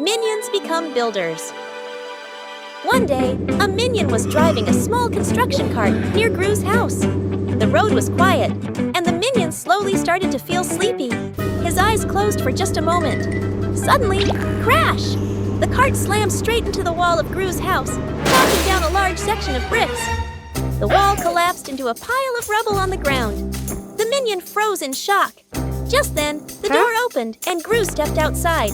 Minions become builders. One day, a minion was driving a small construction cart near Gru's house. The road was quiet, and the minion slowly started to feel sleepy. His eyes closed for just a moment. Suddenly, crash! The cart slammed straight into the wall of Gru's house, knocking down a large section of bricks. The wall collapsed into a pile of rubble on the ground. The minion froze in shock. Just then, the door opened and Gru stepped outside.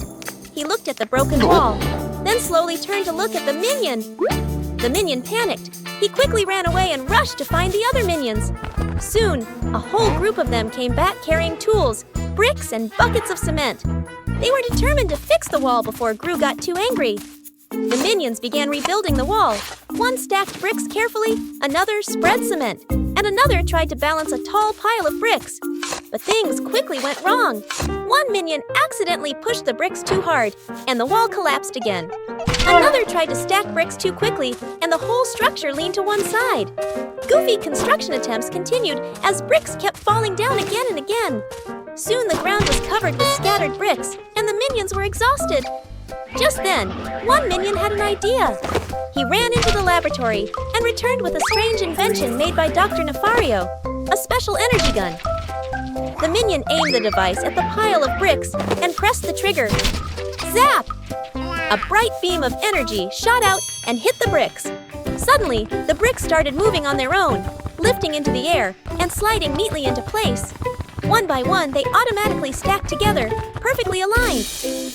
He looked at the broken wall, then slowly turned to look at the minion. The minion panicked. He quickly ran away and rushed to find the other minions. Soon, a whole group of them came back carrying tools, bricks, and buckets of cement. They were determined to fix the wall before Gru got too angry. The minions began rebuilding the wall. One stacked bricks carefully, another spread cement, and another tried to balance a tall pile of bricks. But things quickly went wrong. One minion accidentally pushed the bricks too hard, and the wall collapsed again. Another tried to stack bricks too quickly, and the whole structure leaned to one side. Goofy construction attempts continued as bricks kept falling down again and again. Soon the ground was covered with scattered bricks, and the minions were exhausted. Just then, one minion had an idea. He ran into the laboratory and returned with a strange invention made by Dr. Nefario, a special energy gun. The minion aimed the device at the pile of bricks and pressed the trigger. Zap! A bright beam of energy shot out and hit the bricks. Suddenly, the bricks started moving on their own, lifting into the air and sliding neatly into place. One by one, they automatically stacked together, perfectly aligned.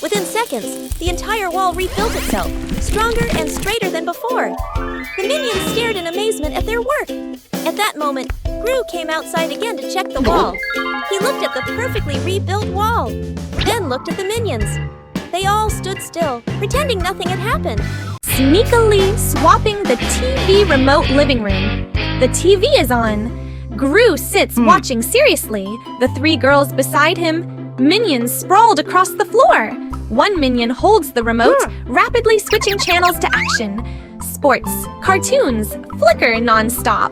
Within seconds, the entire wall rebuilt itself, stronger and straighter than before. The minions stared in amazement at their work. At that moment, Gru came outside again to check the wall. He looked at the perfectly rebuilt wall, then looked at the minions. They all stood still, pretending nothing had happened. Sneakily swapping the TV remote living room. The TV is on. Gru sits watching seriously. The three girls beside him, minions sprawled across the floor. One minion holds the remote, rapidly switching channels to action. Sports, cartoons, flicker non-stop.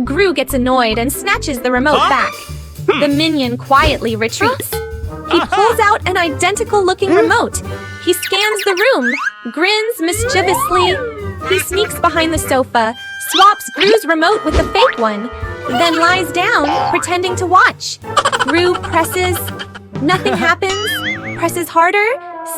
Gru gets annoyed and snatches the remote back. The minion quietly retreats. He pulls out an identical-looking remote. He scans the room, grins mischievously. He sneaks behind the sofa, swaps Gru's remote with the fake one, then lies down, pretending to watch. Gru presses. Nothing happens. Presses harder.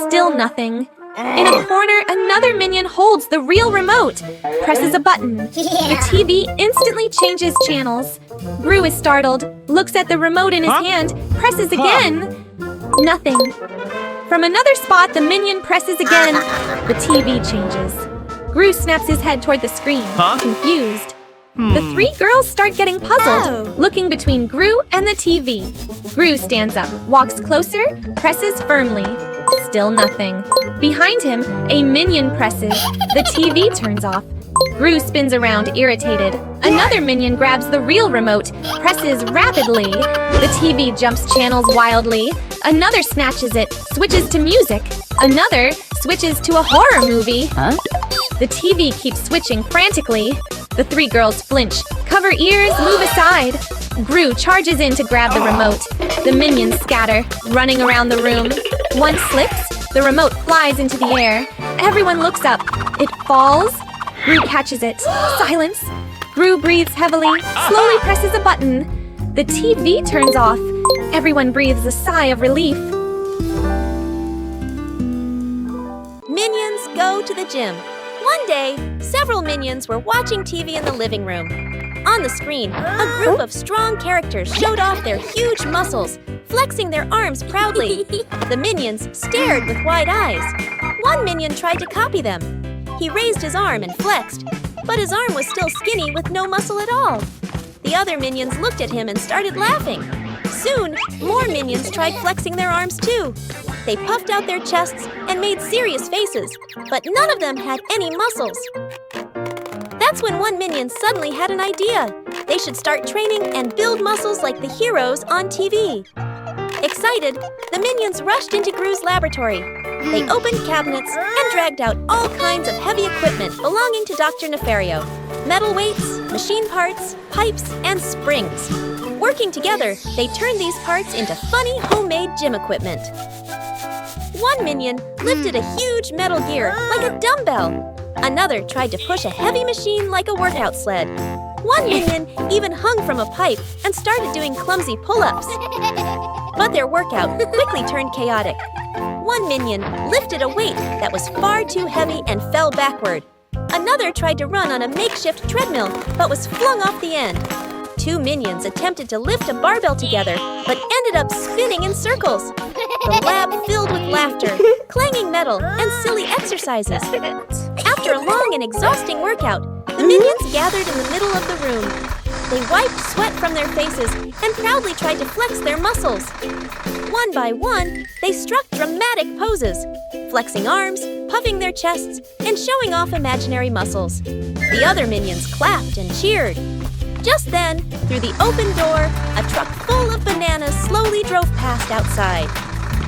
Still nothing. In a corner, another minion holds the real remote. Presses a button. The TV instantly changes channels. Gru is startled, looks at the remote in his hand, presses again. Nothing. From another spot, the minion presses again. The TV changes. Gru snaps his head toward the screen, confused. The three girls start getting puzzled, looking between Gru and the TV. Gru stands up, walks closer, presses firmly. Still nothing. Behind him, a minion presses. The TV turns off. Gru spins around, irritated. Another minion grabs the real remote, presses rapidly. The TV jumps channels wildly. Another snatches it, switches to music. Another switches to a horror movie. The TV keeps switching frantically. The three girls flinch, cover ears, move aside. Gru charges in to grab the remote. The minions scatter, running around the room. One slips, the remote flies into the air. Everyone looks up. It falls. Gru catches it. Silence. Gru breathes heavily, slowly presses a button. The TV turns off. Everyone breathes a sigh of relief. Minions go to the gym. One day, several minions were watching TV in the living room. On the screen, a group of strong characters showed off their huge muscles, flexing their arms proudly. The minions stared with wide eyes. One minion tried to copy them. He raised his arm and flexed, but his arm was still skinny with no muscle at all. The other minions looked at him and started laughing. Soon, more minions tried flexing their arms too. They puffed out their chests and made serious faces, but none of them had any muscles. That's when one minion suddenly had an idea. They should start training and build muscles like the heroes on TV. Excited, the minions rushed into Gru's laboratory. They opened cabinets and dragged out all kinds of heavy equipment belonging to Dr. Nefario. Metal weights, machine parts, pipes, and springs. Working together, they turned these parts into funny homemade gym equipment. One minion lifted a huge metal gear like a dumbbell. Another tried to push a heavy machine like a workout sled. One minion even hung from a pipe and started doing clumsy pull-ups. But their workout quickly turned chaotic. One minion lifted a weight that was far too heavy and fell backward. Another tried to run on a makeshift treadmill but was flung off the end. Two minions attempted to lift a barbell together but ended up spinning in circles. The lab filled with laughter, clanging metal, and silly exercises. After a long and exhausting workout, the minions gathered in the middle of the room. They wiped sweat from their faces and proudly tried to flex their muscles. One by one, they struck dramatic poses, flexing arms, puffing their chests, and showing off imaginary muscles. The other minions clapped and cheered. Just then, through the open door, a truck full of bananas slowly drove past outside.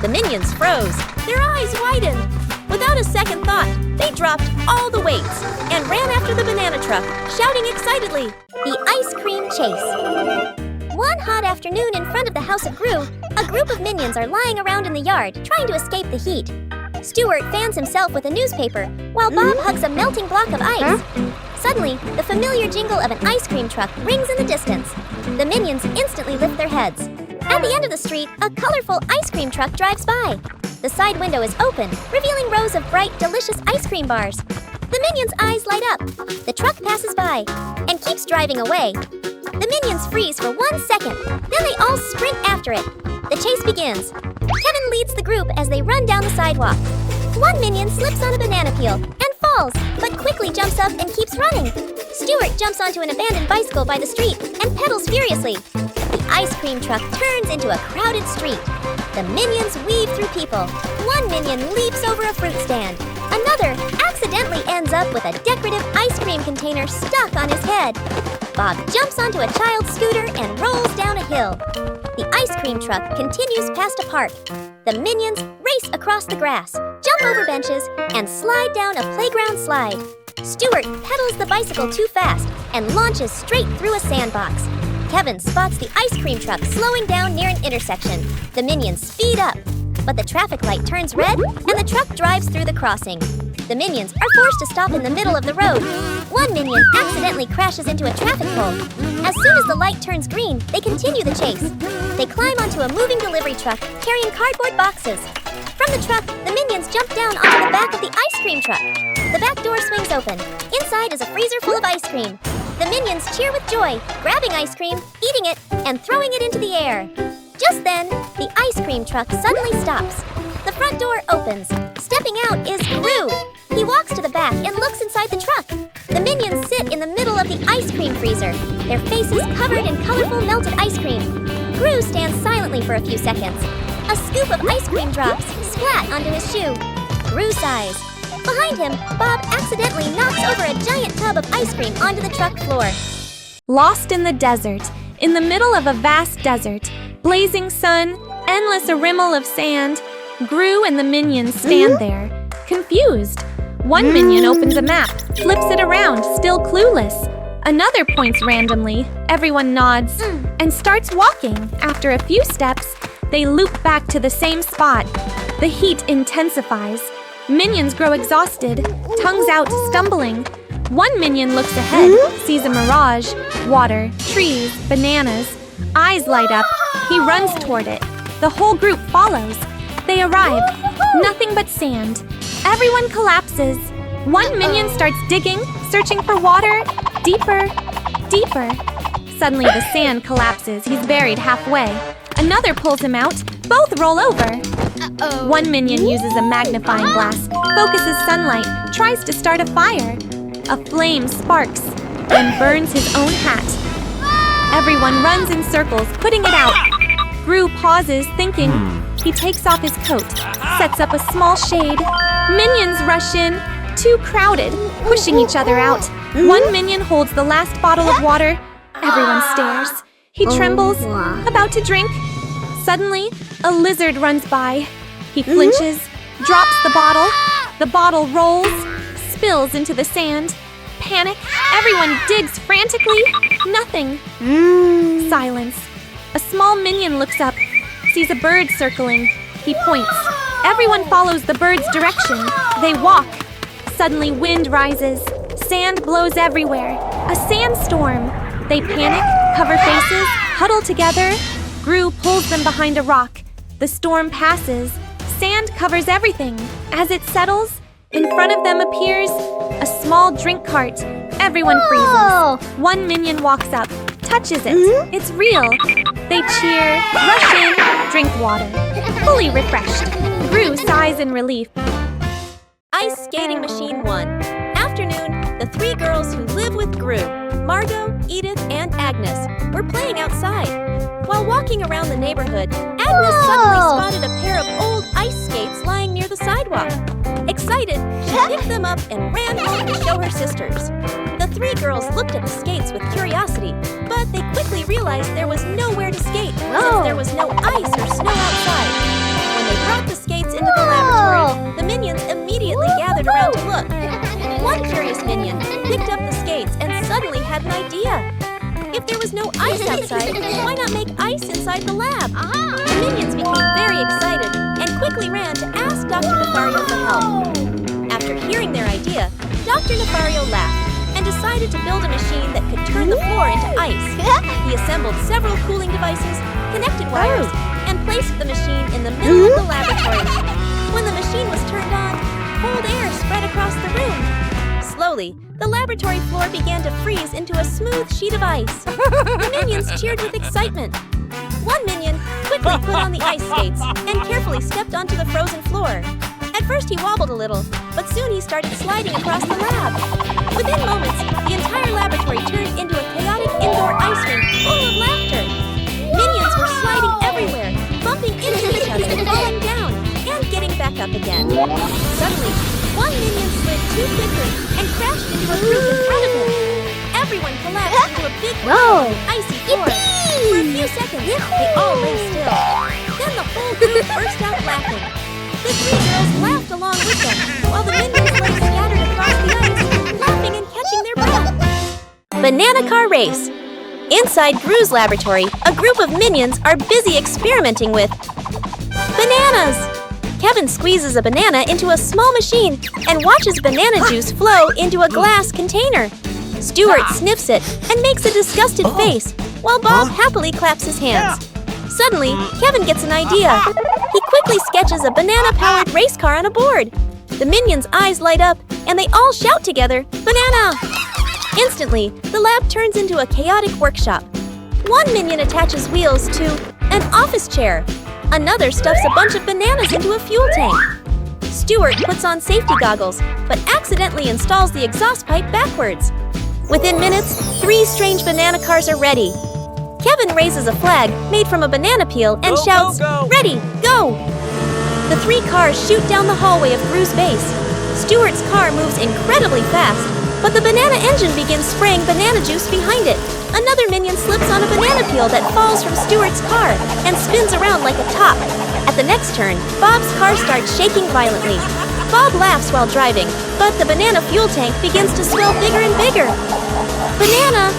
The minions froze, their eyes widened. Without a second thought, they dropped all the weights and ran after the banana truck, shouting excitedly, "The ice cream chase!" One hot afternoon in front of the house of Gru, a group of minions are lying around in the yard, trying to escape the heat. Stuart fans himself with a newspaper, while Bob hugs a melting block of ice. Suddenly, the familiar jingle of an ice cream truck rings in the distance. The minions instantly lift their heads. At the end of the street, a colorful ice cream truck drives by. The side window is open, revealing rows of bright, delicious ice cream bars. The minions' eyes light up. The truck passes by and keeps driving away. The minions freeze for 1 second, then they all sprint after it. The chase begins. Kevin leads the group as they run down the sidewalk. One minion slips on a banana peel and falls, but quickly jumps up and keeps running. Stuart jumps onto an abandoned bicycle by the street and pedals furiously. The ice cream truck turns into a crowded street. The minions weave through people. One minion leaps over a fruit stand. Another accidentally ends up with a decorative ice cream container stuck on his head. Bob jumps onto a child's scooter and rolls down a hill. The ice cream truck continues past a park. The minions race across the grass, jump over benches, and slide down a playground slide. Stuart pedals the bicycle too fast and launches straight through a sandbox. Kevin spots the ice cream truck slowing down near an intersection. The minions speed up, but the traffic light turns red and the truck drives through the crossing. The minions are forced to stop in the middle of the road. One minion accidentally crashes into a traffic pole. As soon as the light turns green, they continue the chase. They climb onto a moving delivery truck carrying cardboard boxes. From the truck, the minions jump down onto the back of the ice cream truck. The back door swings open. Inside is a freezer full of ice cream. The minions cheer with joy, grabbing ice cream, eating it, and throwing it into the air. Just then, the ice cream truck suddenly stops. The front door opens. Stepping out is Gru. He walks to the back and looks inside the truck. The minions sit in the middle of the ice cream freezer, their faces covered in colorful melted ice cream. Gru stands silently for a few seconds. A scoop of ice cream drops, splat onto his shoe. Gru sighs. Behind him, Bob accidentally knocks over a giant tub of ice cream onto the truck floor. Lost in the desert, in the middle of a vast desert, blazing sun, endless rimmel of sand, Gru and the minions stand there, confused. One minion opens a map, flips it around, still clueless. Another points randomly, everyone nods, and starts walking. After a few steps, they loop back to the same spot. The heat intensifies. Minions grow exhausted, tongues out, stumbling. One minion looks ahead, sees a mirage, water, trees, bananas. Eyes light up. He runs toward it. The whole group follows. They arrive. Nothing but sand. Everyone collapses. One minion starts digging, searching for water. Deeper, deeper. Suddenly the sand collapses. He's buried halfway. Another pulls him out. Both roll over. One minion uses a magnifying glass, focuses sunlight, tries to start a fire. A flame sparks and burns his own hat. Everyone runs in circles, putting it out. Gru pauses, thinking. He takes off his coat, sets up a small shade. Minions rush in, too crowded, pushing each other out. One minion holds the last bottle of water. Everyone stares. He trembles, about to drink. Suddenly, a lizard runs by. He flinches, drops the bottle. The bottle rolls, spills into the sand. Panic, everyone digs frantically. Nothing. Silence. A small minion looks up, sees a bird circling. He points. Everyone follows the bird's direction. They walk. Suddenly, wind rises. Sand blows everywhere. A sandstorm. They panic, cover faces, huddle together. Gru pulls them behind a rock. The storm passes. Sand covers everything. As it settles, in front of them appears a small drink cart. Everyone freezes. One minion walks up, touches it. It's real. They cheer, rush in, drink water. Fully refreshed. Gru sighs in relief. Ice Skating Machine 1. Afternoon, the three girls who live with Gru, Margot, Edith, and Agnes, were playing outside. While walking around the neighborhood, Agnes suddenly spotted a pair of old ice skates lying near the sidewalk. Excited, she picked them up and ran home to show her sisters. The three girls looked at the skates with curiosity, but they quickly realized there was nowhere to skate since there was no ice or snow outside. When they brought the skates into the laboratory, the minions immediately gathered around to look. One curious minion picked up the skates and suddenly had an idea. If there was no ice outside, why not make ice inside the lab? The minions became very excited and quickly ran to ask Dr. Nefario for help. After hearing their idea, Dr. Nefario laughed and decided to build a machine that could turn the floor into ice. He assembled several cooling devices, connected wires, and placed the machine in the middle of the laboratory. When the machine was turned on, cold air spread across the room. Slowly, the laboratory floor began to freeze into a smooth sheet of ice. The minions cheered with excitement. One minion quickly put on the ice skates and carefully stepped onto the frozen floor. At first he wobbled a little, but soon he started sliding across the lab. Within moments, the entire laboratory turned into a chaotic indoor ice rink full of laughter. Minions were sliding everywhere, bumping into each other, falling down, and getting back up again. Suddenly, one minion slid too quickly and crashed into a group in front of him. Everyone collapsed into a big pile of icy floor. For a few seconds, they all lay still. Then the whole group burst out laughing. The three girls laughed along with them, while the minions lay scattered across the ice, laughing and catching their breath. Banana Car Race. Inside Gru's laboratory, a group of minions are busy experimenting with bananas. Kevin squeezes a banana into a small machine and watches banana juice flow into a glass container. Stuart sniffs it and makes a disgusted face, while Bob happily claps his hands. Suddenly, Kevin gets an idea. He quickly sketches a banana-powered race car on a board. The minions' eyes light up, and they all shout together, "Banana!" Instantly, the lab turns into a chaotic workshop. One minion attaches wheels to an office chair. Another stuffs a bunch of bananas into a fuel tank. Stuart puts on safety goggles, but accidentally installs the exhaust pipe backwards. Within minutes, 3 strange banana cars are ready. Kevin raises a flag made from a banana peel and shouts, "Ready, go!" The 3 cars shoot down the hallway of Gru's base. Stuart's car moves incredibly fast, but the banana engine begins spraying banana juice behind it. Another minion slips on a banana peel that falls from Stuart's car and spins around like a top. At the next turn, Bob's car starts shaking violently. Bob laughs while driving, but the banana fuel tank begins to swell bigger and bigger. Banana!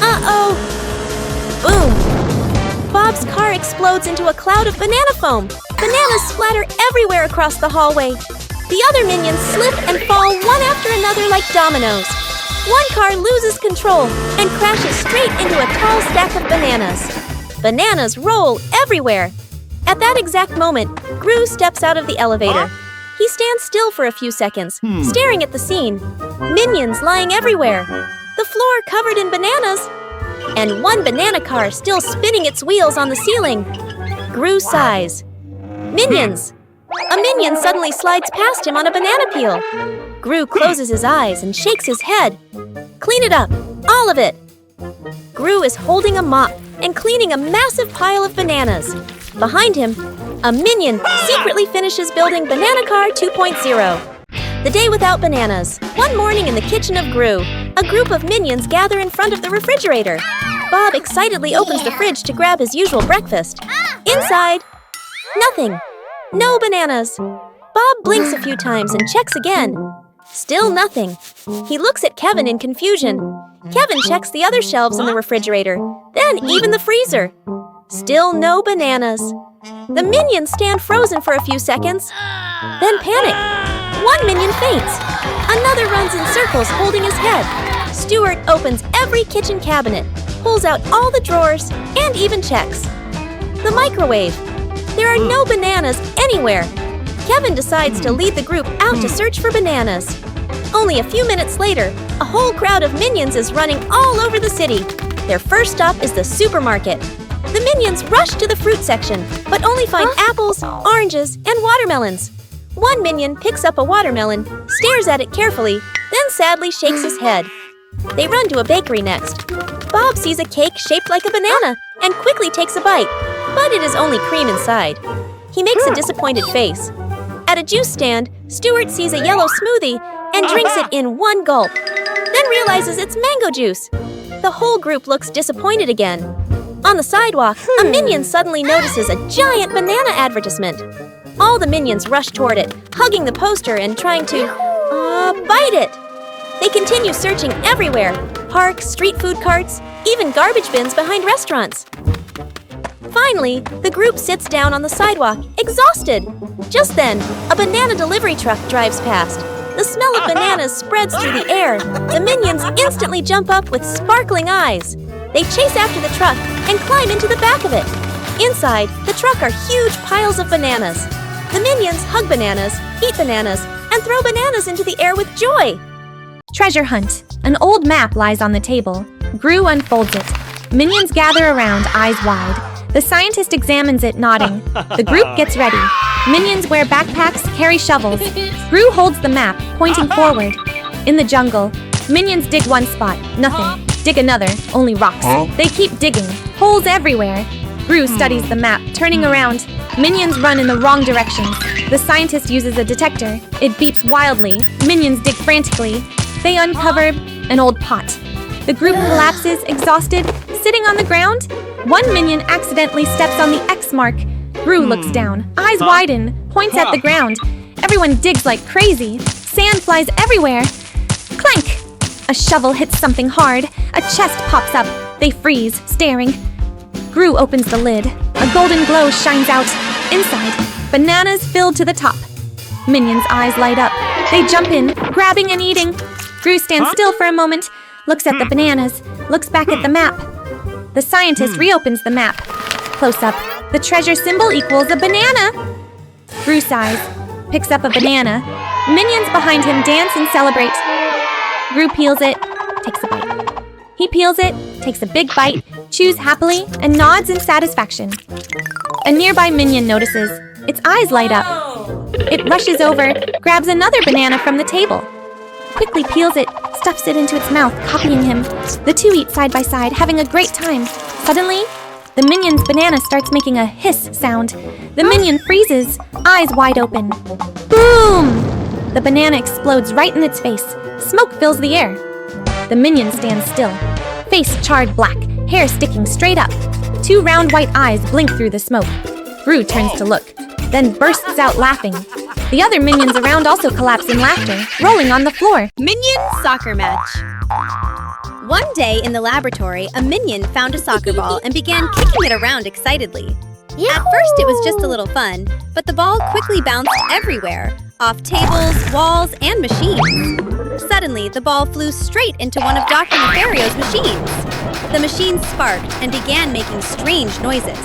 Uh-oh! Boom! Bob's car explodes into a cloud of banana foam. Bananas splatter everywhere across the hallway. The other minions slip and fall one after another like dominoes. One car loses control and crashes straight into a tall stack of bananas. Bananas roll everywhere. At that exact moment, Gru steps out of the elevator. He stands still for a few seconds, staring at the scene. Minions lying everywhere. The floor covered in bananas. And one banana car still spinning its wheels on the ceiling. Gru sighs. Minions! A minion suddenly slides past him on a banana peel. Gru closes his eyes and shakes his head. Clean it up, all of it. Gru is holding a mop and cleaning a massive pile of bananas. Behind him, a minion secretly finishes building Banana Car 2.0. The day without bananas. One morning in the kitchen of Gru, a group of minions gather in front of the refrigerator. Bob excitedly opens the fridge to grab his usual breakfast. Inside, nothing. No bananas. Bob blinks a few times and checks again. Still nothing. He looks at Kevin in confusion. Kevin checks the other shelves in the refrigerator, then even the freezer. Still no bananas. The minions stand frozen for a few seconds, then panic. One minion faints. Another runs in circles holding his head. Stuart opens every kitchen cabinet, pulls out all the drawers, and even checks the microwave. There are no bananas anywhere. Kevin decides to lead the group out to search for bananas. Only a few minutes later, a whole crowd of minions is running all over the city. Their first stop is the supermarket. The minions rush to the fruit section, but only find apples, oranges, and watermelons. One minion picks up a watermelon, stares at it carefully, then sadly shakes his head. They run to a bakery next. Bob sees a cake shaped like a banana and quickly takes a bite, but it is only cream inside. He makes a disappointed face. At a juice stand, Stuart sees a yellow smoothie and drinks it in one gulp, then realizes it's mango juice. The whole group looks disappointed again. On the sidewalk, a minion suddenly notices a giant banana advertisement. All the minions rush toward it, hugging the poster and trying to, bite it. They continue searching everywhere: parks, street food carts, even garbage bins behind restaurants. Finally, the group sits down on the sidewalk, exhausted. Just then, a banana delivery truck drives past. The smell of bananas spreads through the air. The minions instantly jump up with sparkling eyes. They chase after the truck and climb into the back of it. Inside, the truck are huge piles of bananas. The minions hug bananas, eat bananas, and throw bananas into the air with joy. Treasure hunt. An old map lies on the table. Gru unfolds it. Minions gather around, eyes wide. The scientist examines it, nodding. The group gets ready. Minions wear backpacks, carry shovels. Gru holds the map, pointing forward. In the jungle, minions dig one spot, nothing. Dig another, only rocks. They keep digging, holes everywhere. Gru studies the map, turning around. Minions run in the wrong directions. The scientist uses a detector. It beeps wildly. Minions dig frantically. They uncover an old pot. The group collapses, exhausted, sitting on the ground. One minion accidentally steps on the X mark. Gru looks down, eyes widen, points at the ground. Everyone digs like crazy. Sand flies everywhere. Clank! A shovel hits something hard. A chest pops up. They freeze, staring. Gru opens the lid. A golden glow shines out. Inside, bananas filled to the top. Minions' eyes light up. They jump in, grabbing and eating. Gru stands still for a moment, looks at the bananas, looks back at the map. The scientist reopens the map. Close up, the treasure symbol equals a banana. Gru sighs, picks up a banana. Minions behind him dance and celebrate. Gru peels it, takes a bite. He peels it, takes a big bite, chews happily, and nods in satisfaction. A nearby minion notices. Its eyes light up. It rushes over, grabs another banana from the table. Quickly peels it, stuffs it into its mouth, copying him. The two eat side by side, having a great time. Suddenly, the minion's banana starts making a hiss sound. The minion freezes, eyes wide open. Boom! The banana explodes right in its face. Smoke fills the air. The minion stands still, face charred black, hair sticking straight up. Two round white eyes blink through the smoke. Gru turns to look, then bursts out laughing. The other minions around also collapse in laughter, rolling on the floor. Minion soccer match. One day in the laboratory, a minion found a soccer ball and began kicking it around excitedly. At first it was just a little fun, but the ball quickly bounced everywhere, off tables, walls, and machines. Suddenly, the ball flew straight into one of Dr. Nefario's machines. The machine sparked and began making strange noises.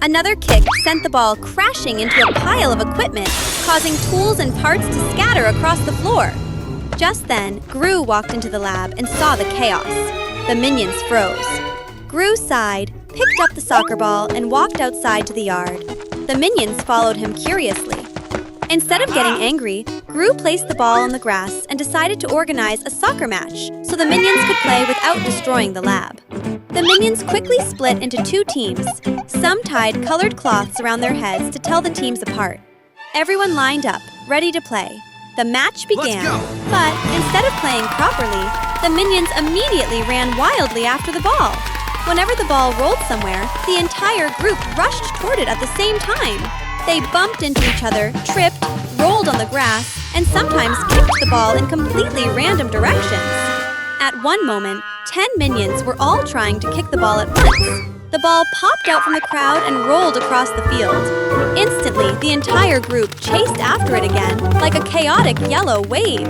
Another kick sent the ball crashing into a pile of equipment, causing tools and parts to scatter across the floor. Just then, Gru walked into the lab and saw the chaos. The minions froze. Gru sighed, picked up the soccer ball, and walked outside to the yard. The minions followed him curiously. Instead of getting angry, Gru placed the ball on the grass and decided to organize a soccer match so the minions could play without destroying the lab. The minions quickly split into two teams. Some tied colored cloths around their heads to tell the teams apart. Everyone lined up, ready to play. The match began, but instead of playing properly, the minions immediately ran wildly after the ball. Whenever the ball rolled somewhere, the entire group rushed toward it at the same time. They bumped into each other, tripped, rolled on the grass, and sometimes kicked the ball in completely random directions. At one moment, 10 minions were all trying to kick the ball at once. The ball popped out from the crowd and rolled across the field. Instantly, the entire group chased after it again, like a chaotic yellow wave.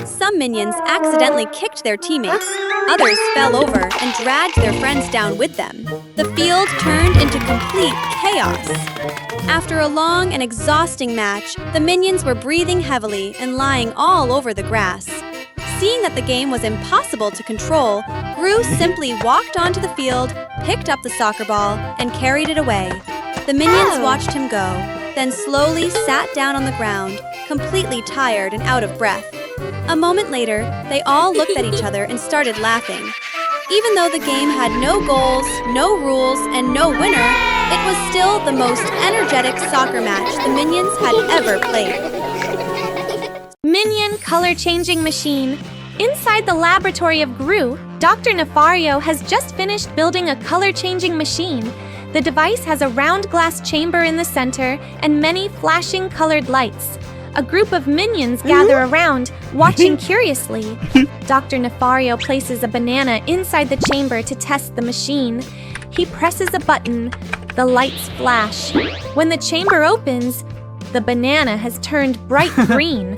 Some minions accidentally kicked their teammates. Others fell over and dragged their friends down with them. The field turned into complete chaos. After a long and exhausting match, the minions were breathing heavily and lying all over the grass. Seeing that the game was impossible to control, Gru simply walked onto the field, picked up the soccer ball, and carried it away. The minions watched him go, then slowly sat down on the ground, completely tired and out of breath. A moment later, they all looked at each other and started laughing. Even though the game had no goals, no rules, and no winner, it was still the most energetic soccer match the minions had ever played. Minion color-changing machine. Inside the laboratory of Gru, Dr. Nefario has just finished building a color-changing machine. The device has a round glass chamber in the center and many flashing colored lights. A group of minions gather around, watching curiously. Dr. Nefario places a banana inside the chamber to test the machine. He presses a button. The lights flash. When the chamber opens, the banana has turned bright green.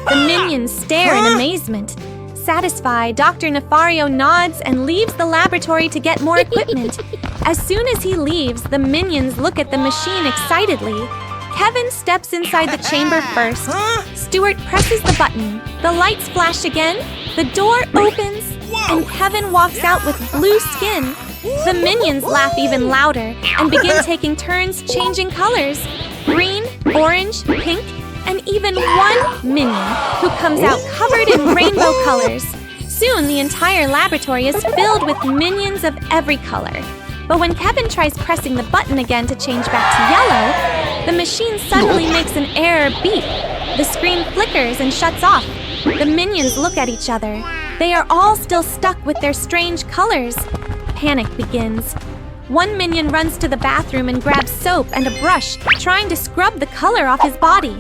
The minions stare in amazement. Satisfied, Dr. Nefario nods and leaves the laboratory to get more equipment. As soon as he leaves, the minions look at the machine excitedly. Kevin steps inside the chamber first. Stuart presses the button. The lights flash again. The door opens, and Kevin walks out with blue skin. The minions laugh even louder and begin taking turns changing colors. Green, orange, pink, and even one minion who comes out covered in rainbow colors. Soon, the entire laboratory is filled with minions of every color. But when Kevin tries pressing the button again to change back to yellow, the machine suddenly makes an error beep. The screen flickers and shuts off. The minions look at each other. They are all still stuck with their strange colors. Panic begins. One minion runs to the bathroom and grabs soap and a brush, trying to scrub the color off his body.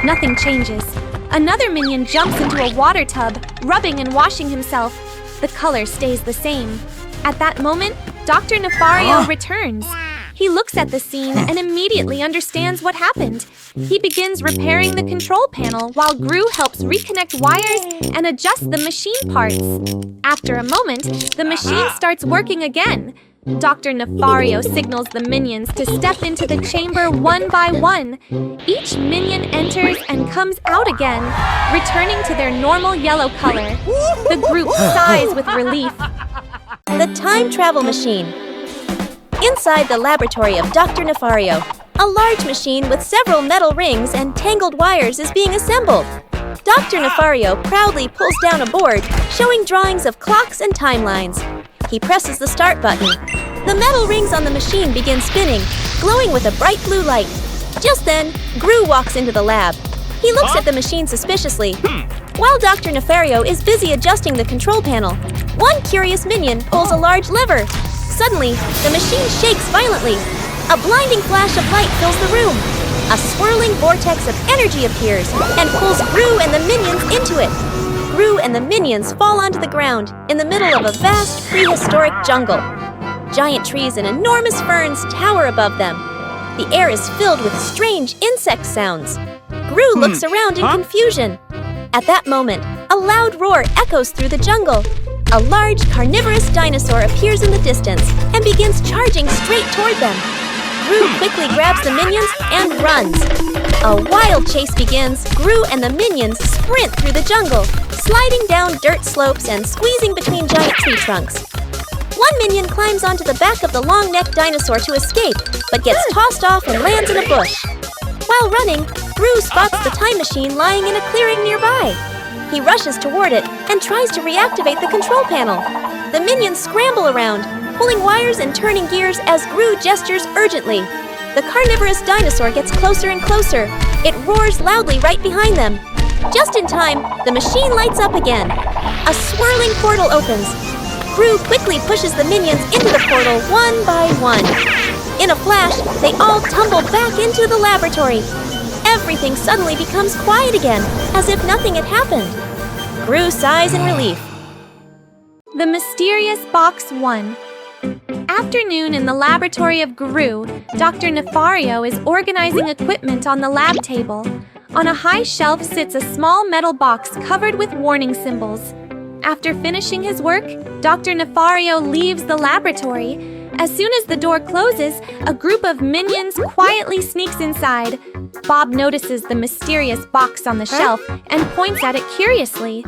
Nothing changes. Another minion jumps into a water tub, rubbing and washing himself. The color stays the same. At that moment, Dr. Nefario returns. He looks at the scene and immediately understands what happened. He begins repairing the control panel while Gru helps reconnect wires and adjust the machine parts. After a moment, the machine starts working again. Dr. Nefario signals the minions to step into the chamber one by one. Each minion enters and comes out again, returning to their normal yellow color. The group sighs with relief. The time travel machine. Inside the laboratory of Dr. Nefario, a large machine with several metal rings and tangled wires is being assembled. Dr. Nefario proudly pulls down a board showing drawings of clocks and timelines. He presses the start button. The metal rings on the machine begin spinning, glowing with a bright blue light. Just then, Gru walks into the lab. He looks at the machine suspiciously. While Dr. Nefario is busy adjusting the control panel, one curious minion pulls a large lever. Suddenly, the machine shakes violently. A blinding flash of light fills the room. A swirling vortex of energy appears and pulls Gru and the minions into it. Gru and the minions fall onto the ground in the middle of a vast prehistoric jungle. Giant trees and enormous ferns tower above them. The air is filled with strange insect sounds. Gru looks around in confusion. At that moment, a loud roar echoes through the jungle. A large carnivorous dinosaur appears in the distance and begins charging straight toward them. Gru quickly grabs the minions and runs. A wild chase begins. Gru and the minions sprint through the jungle, sliding down dirt slopes and squeezing between giant tree trunks. One minion climbs onto the back of the long-necked dinosaur to escape, but gets tossed off and lands in a bush. While running, Gru spots the time machine lying in a clearing nearby. He rushes toward it and tries to reactivate the control panel. The minions scramble around, pulling wires and turning gears as Gru gestures urgently. The carnivorous dinosaur gets closer and closer. It roars loudly right behind them. Just in time, the machine lights up again. A swirling portal opens. Gru quickly pushes the minions into the portal one by one. In a flash, they all tumble back into the laboratory. Everything suddenly becomes quiet again, as if nothing had happened. Gru sighs in relief. The Mysterious Box 1. Afternoon in the laboratory of Gru, Dr. Nefario is organizing equipment on the lab table. On a high shelf sits a small metal box covered with warning symbols. After finishing his work, Dr. Nefario leaves the laboratory. As soon as the door closes, a group of minions quietly sneaks inside. Bob notices the mysterious box on the shelf and points at it curiously.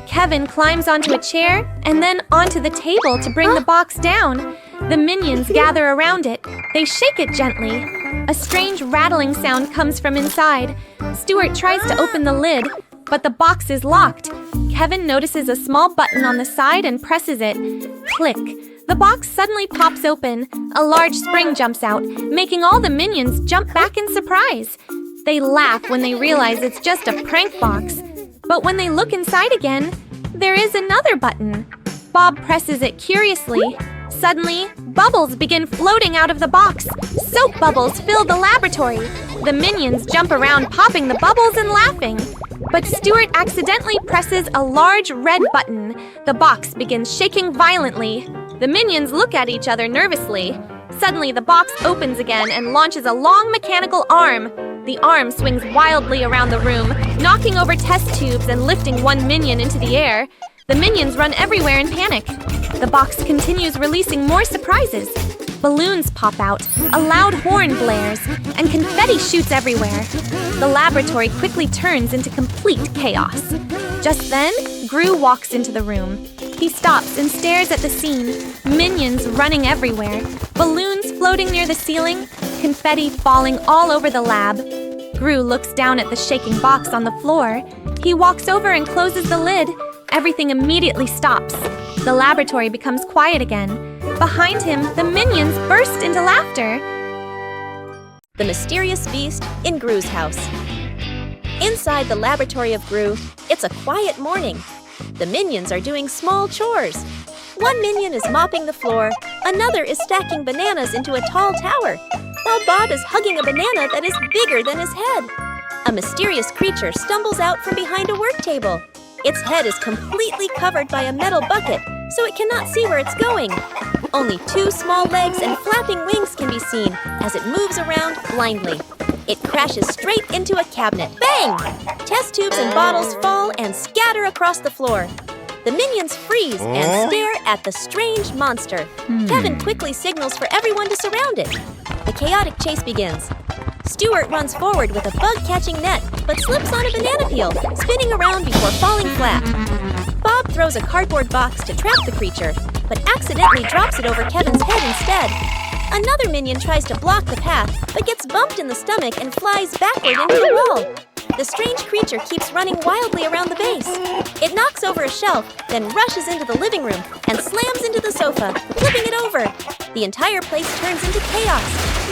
Kevin climbs onto a chair and then onto the table to bring the box down. The minions gather around it. They shake it gently. A strange rattling sound comes from inside. Stuart tries to open the lid, but the box is locked. Kevin notices a small button on the side and presses it. Click. The box suddenly pops open. A large spring jumps out, making all the minions jump back in surprise. They laugh when they realize it's just a prank box. But when they look inside again, there is another button. Bob presses it curiously. Suddenly, bubbles begin floating out of the box. Soap bubbles fill the laboratory. The minions jump around popping the bubbles and laughing. But Stuart accidentally presses a large red button. The box begins shaking violently. The minions look at each other nervously. Suddenly, the box opens again and launches a long mechanical arm. The arm swings wildly around the room, knocking over test tubes and lifting one minion into the air. The minions run everywhere in panic. The box continues releasing more surprises. Balloons pop out, a loud horn blares, and confetti shoots everywhere. The laboratory quickly turns into complete chaos. Just then, Gru walks into the room. He stops and stares at the scene, minions running everywhere, balloons floating near the ceiling, confetti falling all over the lab. Gru looks down at the shaking box on the floor. He walks over and closes the lid. Everything immediately stops. The laboratory becomes quiet again. Behind him, the minions burst into laughter. The mysterious beast in Gru's house. Inside the laboratory of Gru, it's a quiet morning. The minions are doing small chores. One minion is mopping the floor, another is stacking bananas into a tall tower, while Bob is hugging a banana that is bigger than his head. A mysterious creature stumbles out from behind a work table. Its head is completely covered by a metal bucket, so it cannot see where it's going. Only two small legs and flapping wings can be seen as it moves around blindly. It crashes straight into a cabinet. Bang! Test tubes and bottles fall and scatter across the floor. The minions freeze and stare at the strange monster. Kevin quickly signals for everyone to surround it. The chaotic chase begins. Stuart runs forward with a bug-catching net, but slips on a banana peel, spinning around before falling flat. Bob throws a cardboard box to trap the creature, but accidentally drops it over Kevin's head instead. Another minion tries to block the path, but gets bumped in the stomach and flies backward into the wall. The strange creature keeps running wildly around the base. It knocks over a shelf, then rushes into the living room and slams into the sofa, flipping it over. The entire place turns into chaos.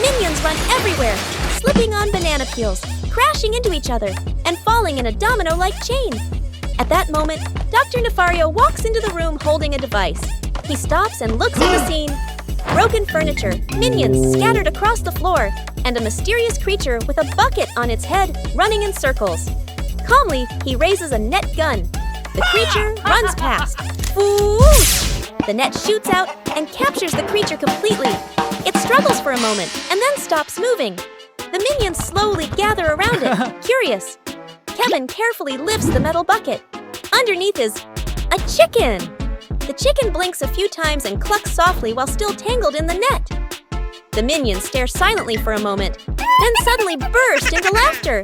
Minions run everywhere, slipping on banana peels, crashing into each other, and falling in a domino-like chain. At that moment, Dr. Nefario walks into the room holding a device. He stops and looks at the scene. Broken furniture, minions scattered across the floor, and a mysterious creature with a bucket on its head running in circles. Calmly, he raises a net gun. The creature runs past. Whoosh! The net shoots out and captures the creature completely. It struggles for a moment and then stops moving. The minions slowly gather around it, curious. Kevin carefully lifts the metal bucket. Underneath is a chicken. The chicken blinks a few times and clucks softly while still tangled in the net. The minions stare silently for a moment, then suddenly burst into laughter.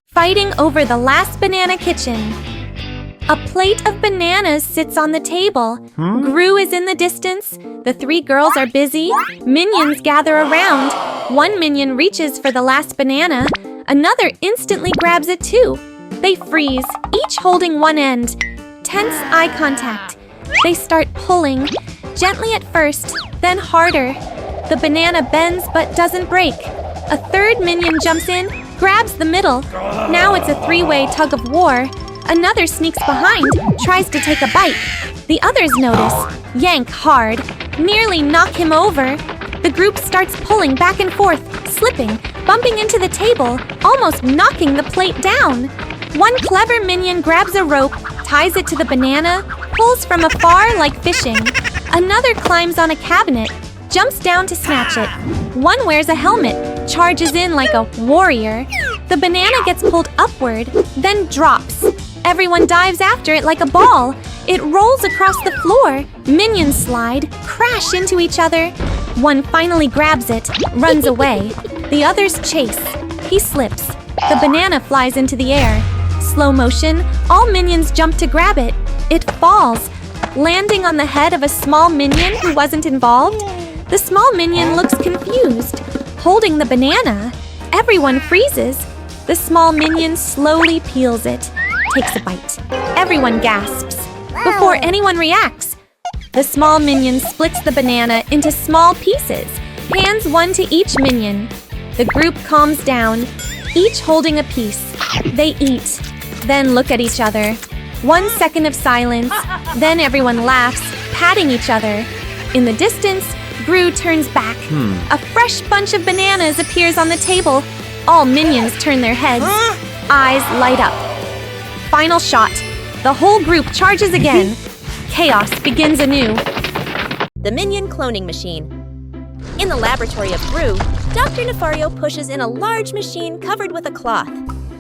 Fighting over the last banana kitchen. A plate of bananas sits on the table. Gru is in the distance. The three girls are busy. Minions gather around. One minion reaches for the last banana. Another instantly grabs it too. They freeze, each holding one end. Tense eye contact. They start pulling, gently at first, then harder. The banana bends but doesn't break. A third minion jumps in, grabs the middle. Now it's a three-way tug of war. Another sneaks behind, tries to take a bite. The others notice, yank hard, nearly knock him over. The group starts pulling back and forth, slipping, bumping into the table, almost knocking the plate down. One clever minion grabs a rope, ties it to the banana, pulls from afar like fishing. Another climbs on a cabinet, jumps down to snatch it. One wears a helmet, charges in like a warrior. The banana gets pulled upward, then drops. Everyone dives after it like a ball. It rolls across the floor. Minions slide, crash into each other. One finally grabs it, runs away. The others chase. He slips. The banana flies into the air. Slow motion, all minions jump to grab it. It falls, landing on the head of a small minion who wasn't involved. The small minion looks confused, holding the banana. Everyone freezes. The small minion slowly peels it, takes a bite. Everyone gasps. Before anyone reacts, the small minion splits the banana into small pieces, hands one to each minion. The group calms down, each holding a piece. They eat, then look at each other. 1 second of silence, then everyone laughs, patting each other. In the distance, Gru turns back. A fresh bunch of bananas appears on the table. All minions turn their heads. Eyes light up. Final shot. The whole group charges again. Chaos begins anew. The Minion Cloning Machine. In the laboratory of Gru, Dr. Nefario pushes in a large machine covered with a cloth.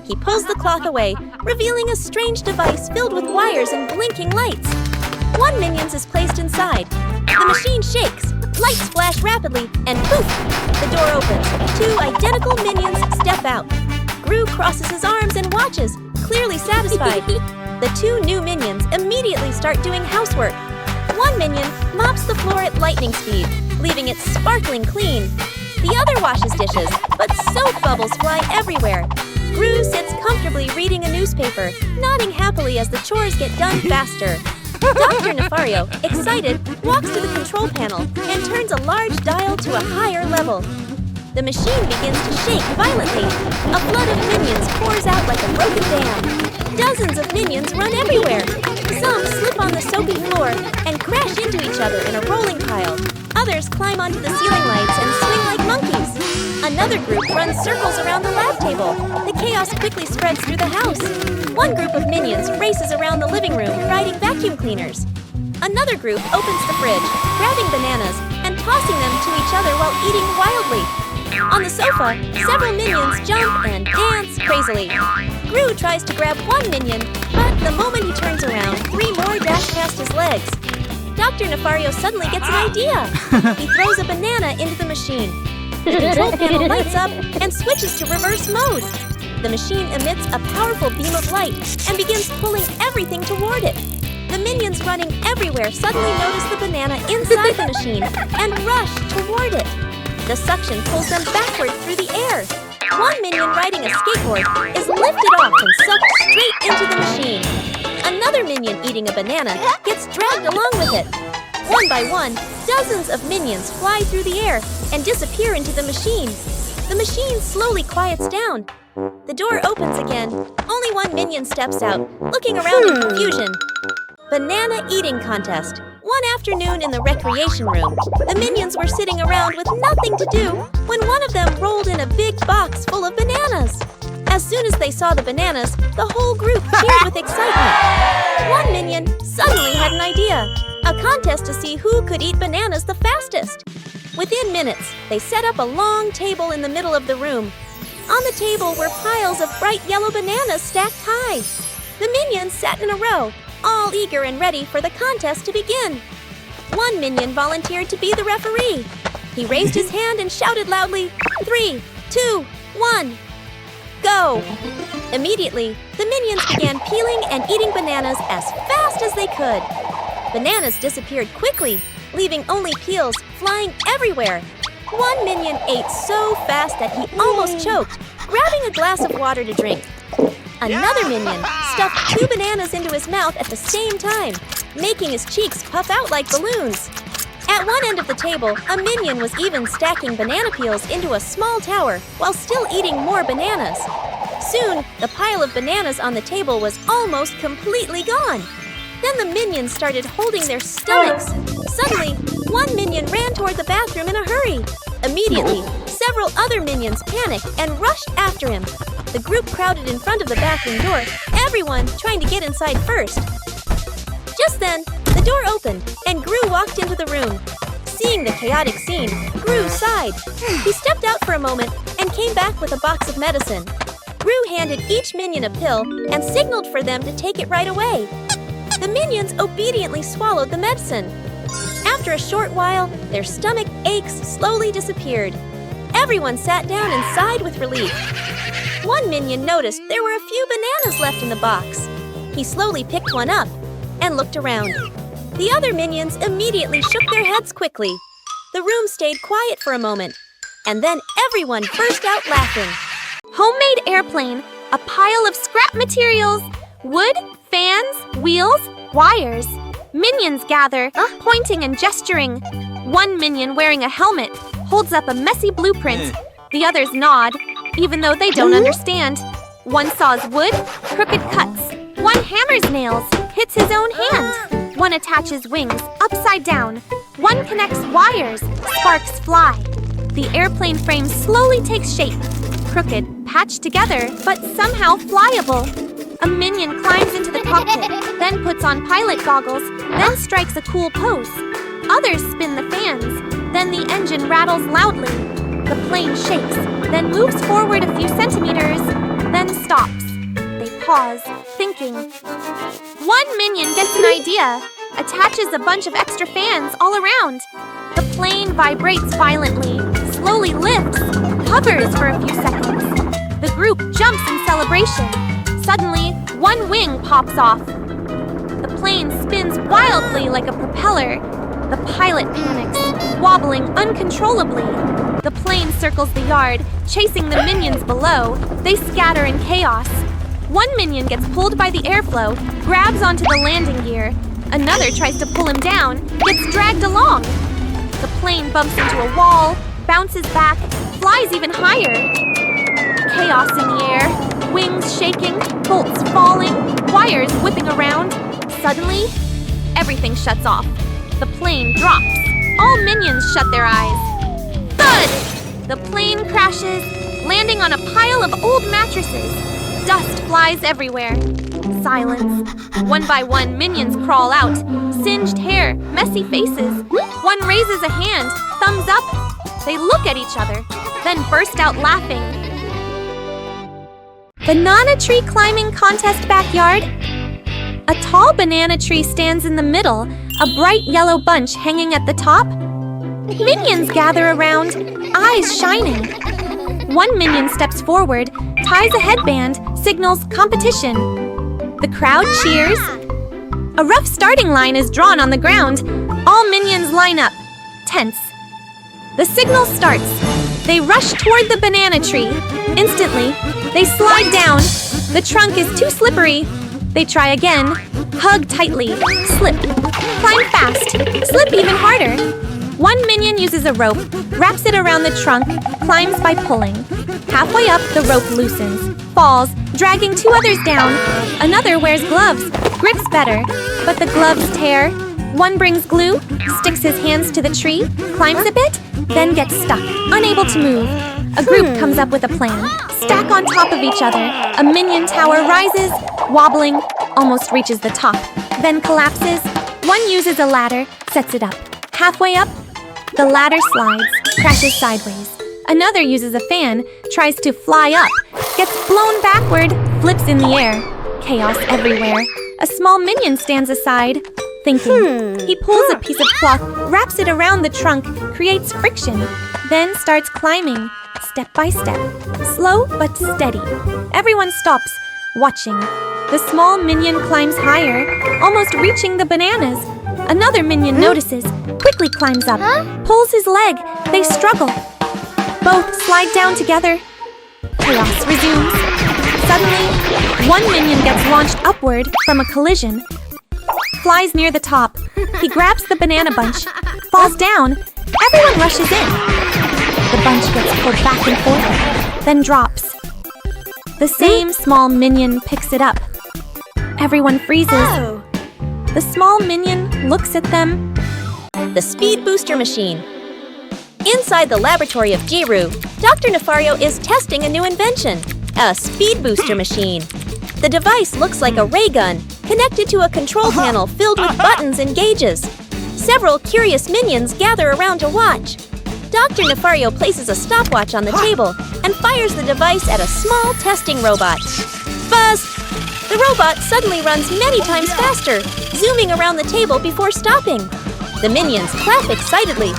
He pulls the cloth away, revealing a strange device filled with wires and blinking lights. One minion is placed inside. The machine shakes, lights flash rapidly, and poof! The door opens. 2 identical minions step out. Gru crosses his arms and watches, clearly satisfied. The 2 new minions immediately start doing housework. One minion mops the floor at lightning speed, leaving it sparkling clean. The other washes dishes, but soap bubbles fly everywhere. Gru sits comfortably reading a newspaper, nodding happily as the chores get done faster. Dr. Nefario, excited, walks to the control panel and turns a large dial to a higher level. The machine begins to shake violently. A flood of minions pours out like a broken dam. Dozens of minions run everywhere. Some slip on the soapy floor and crash into each other in a rolling pile. Others climb onto the ceiling lights and swing like monkeys. Another group runs circles around the lab table. The chaos quickly spreads through the house. One group of minions races around the living room riding vacuum cleaners. Another group opens the fridge, grabbing bananas and tossing them to each other while eating wildly. On the sofa, several minions jump and dance crazily. Gru tries to grab one minion, but the moment he turns around, 3 more dash past his legs. Dr. Nefario suddenly gets an idea. He throws a banana into the machine. The control panel lights up and switches to reverse mode. The machine emits a powerful beam of light and begins pulling everything toward it. The minions running everywhere suddenly notice the banana inside the machine and rush toward it. The suction pulls them backward through the air. One minion riding a skateboard is lifted off and sucked straight into the machine. Another minion eating a banana gets dragged along with it. One by one, dozens of minions fly through the air and disappear into the machine. The machine slowly quiets down. The door opens again. Only one minion steps out, looking around in confusion. Banana eating contest. One afternoon in the recreation room, the minions were sitting around with nothing to do when one of them rolled in a big box full of bananas. As soon as they saw the bananas, the whole group cheered with excitement. One minion suddenly had an idea, a contest to see who could eat bananas the fastest. Within minutes, they set up a long table in the middle of the room. On the table were piles of bright yellow bananas stacked high. The minions sat in a row, all eager and ready for the contest to begin. One minion volunteered to be the referee. He raised his hand and shouted loudly, 3, 2, 1, go! Immediately, the minions began peeling and eating bananas as fast as they could. Bananas disappeared quickly, leaving only peels flying everywhere. One minion ate so fast that he almost choked, grabbing a glass of water to drink. Another minion stuffed 2 bananas into his mouth at the same time, making his cheeks puff out like balloons. At one end of the table, a minion was even stacking banana peels into a small tower while still eating more bananas. Soon, the pile of bananas on the table was almost completely gone. Then the minions started holding their stomachs. Suddenly, one minion ran toward the bathroom in a hurry. Immediately, several other minions panicked and rushed after him. The group crowded in front of the bathroom door, everyone trying to get inside first. Just then, the door opened and Gru walked into the room. Seeing the chaotic scene, Gru sighed. He stepped out for a moment and came back with a box of medicine. Gru handed each minion a pill and signaled for them to take it right away. The minions obediently swallowed the medicine. After a short while, their stomach aches slowly disappeared. Everyone sat down and sighed with relief. One minion noticed there were a few bananas left in the box. He slowly picked one up and looked around. The other minions immediately shook their heads quickly. The room stayed quiet for a moment, and then everyone burst out laughing. Homemade airplane, a pile of scrap materials, wood, fans, wheels, wires. Minions gather, pointing and gesturing. One minion wearing a helmet holds up a messy blueprint. The others nod, even though they don't understand. One saws wood, crooked cuts. One hammers nails, hits his own hand. One attaches wings, upside down. One connects wires, sparks fly. The airplane frame slowly takes shape. Crooked, patched together, but somehow flyable. A minion climbs into the cockpit, then puts on pilot goggles, then strikes a cool pose. Others spin the fans, then the engine rattles loudly. The plane shakes, then moves forward a few centimeters, then stops. They pause, thinking. One minion gets an idea, attaches a bunch of extra fans all around. The plane vibrates violently, slowly lifts, hovers for a few seconds. The group jumps in celebration. Suddenly, one wing pops off. The plane spins wildly like a propeller. The pilot panics, wobbling uncontrollably. The plane circles the yard, chasing the minions below. They scatter in chaos. One minion gets pulled by the airflow, grabs onto the landing gear. Another tries to pull him down, gets dragged along. The plane bumps into a wall, bounces back, flies even higher. Chaos in the air, wings shaking, bolts falling, wires whipping around. Suddenly, everything shuts off. The plane drops. All minions shut their eyes. Thud! The plane crashes, landing on a pile of old mattresses. Dust flies everywhere. Silence. One by one, minions crawl out. Singed hair, messy faces. One raises a hand, thumbs up. They look at each other, then burst out laughing. Banana tree climbing contest backyard. A tall banana tree stands in the middle, a bright yellow bunch hanging at the top. Minions gather around, eyes shining. One minion steps forward, ties a headband, signals competition. The crowd cheers. A rough starting line is drawn on the ground. All minions line up, tense. The signal starts. They rush toward the banana tree. Instantly, they slide down. The trunk is too slippery. They try again. Hug tightly. Slip. Climb fast. Slip even harder. One minion uses a rope, wraps it around the trunk, climbs by pulling. Halfway up, the rope loosens, falls, dragging 2 others down. Another wears gloves, grips better, but the gloves tear. One brings glue, sticks his hands to the tree, climbs a bit, then gets stuck, unable to move. A group comes up with a plan. Stack on top of each other. A minion tower rises, wobbling, almost reaches the top, then collapses. One uses a ladder, sets it up. Halfway up, the ladder slides, crashes sideways. Another uses a fan, tries to fly up, gets blown backward, flips in the air. Chaos everywhere. A small minion stands aside, thinking. He pulls a piece of cloth, wraps it around the trunk, creates friction, then starts climbing, step by step, slow but steady. Everyone stops, watching. The small minion climbs higher, almost reaching the bananas. Another minion notices, quickly climbs up, pulls his leg. They struggle. Both slide down together. Chaos resumes. Suddenly, one minion gets launched upward from a collision, flies near the top. He grabs the banana bunch, falls down. Everyone rushes in. The bunch gets pulled back and forth, then drops. The same small minion picks it up. Everyone freezes. The small minion looks at them. The Speed Booster Machine. Inside the laboratory of Giru, Dr. Nefario is testing a new invention, a Speed Booster Machine. The device looks like a ray gun, connected to a control panel filled with buttons and gauges. Several curious minions gather around to watch. Dr. Nefario places a stopwatch on the table and fires the device at a small testing robot. Buzz! The robot suddenly runs many times faster, zooming around the table before stopping. The minions clap excitedly.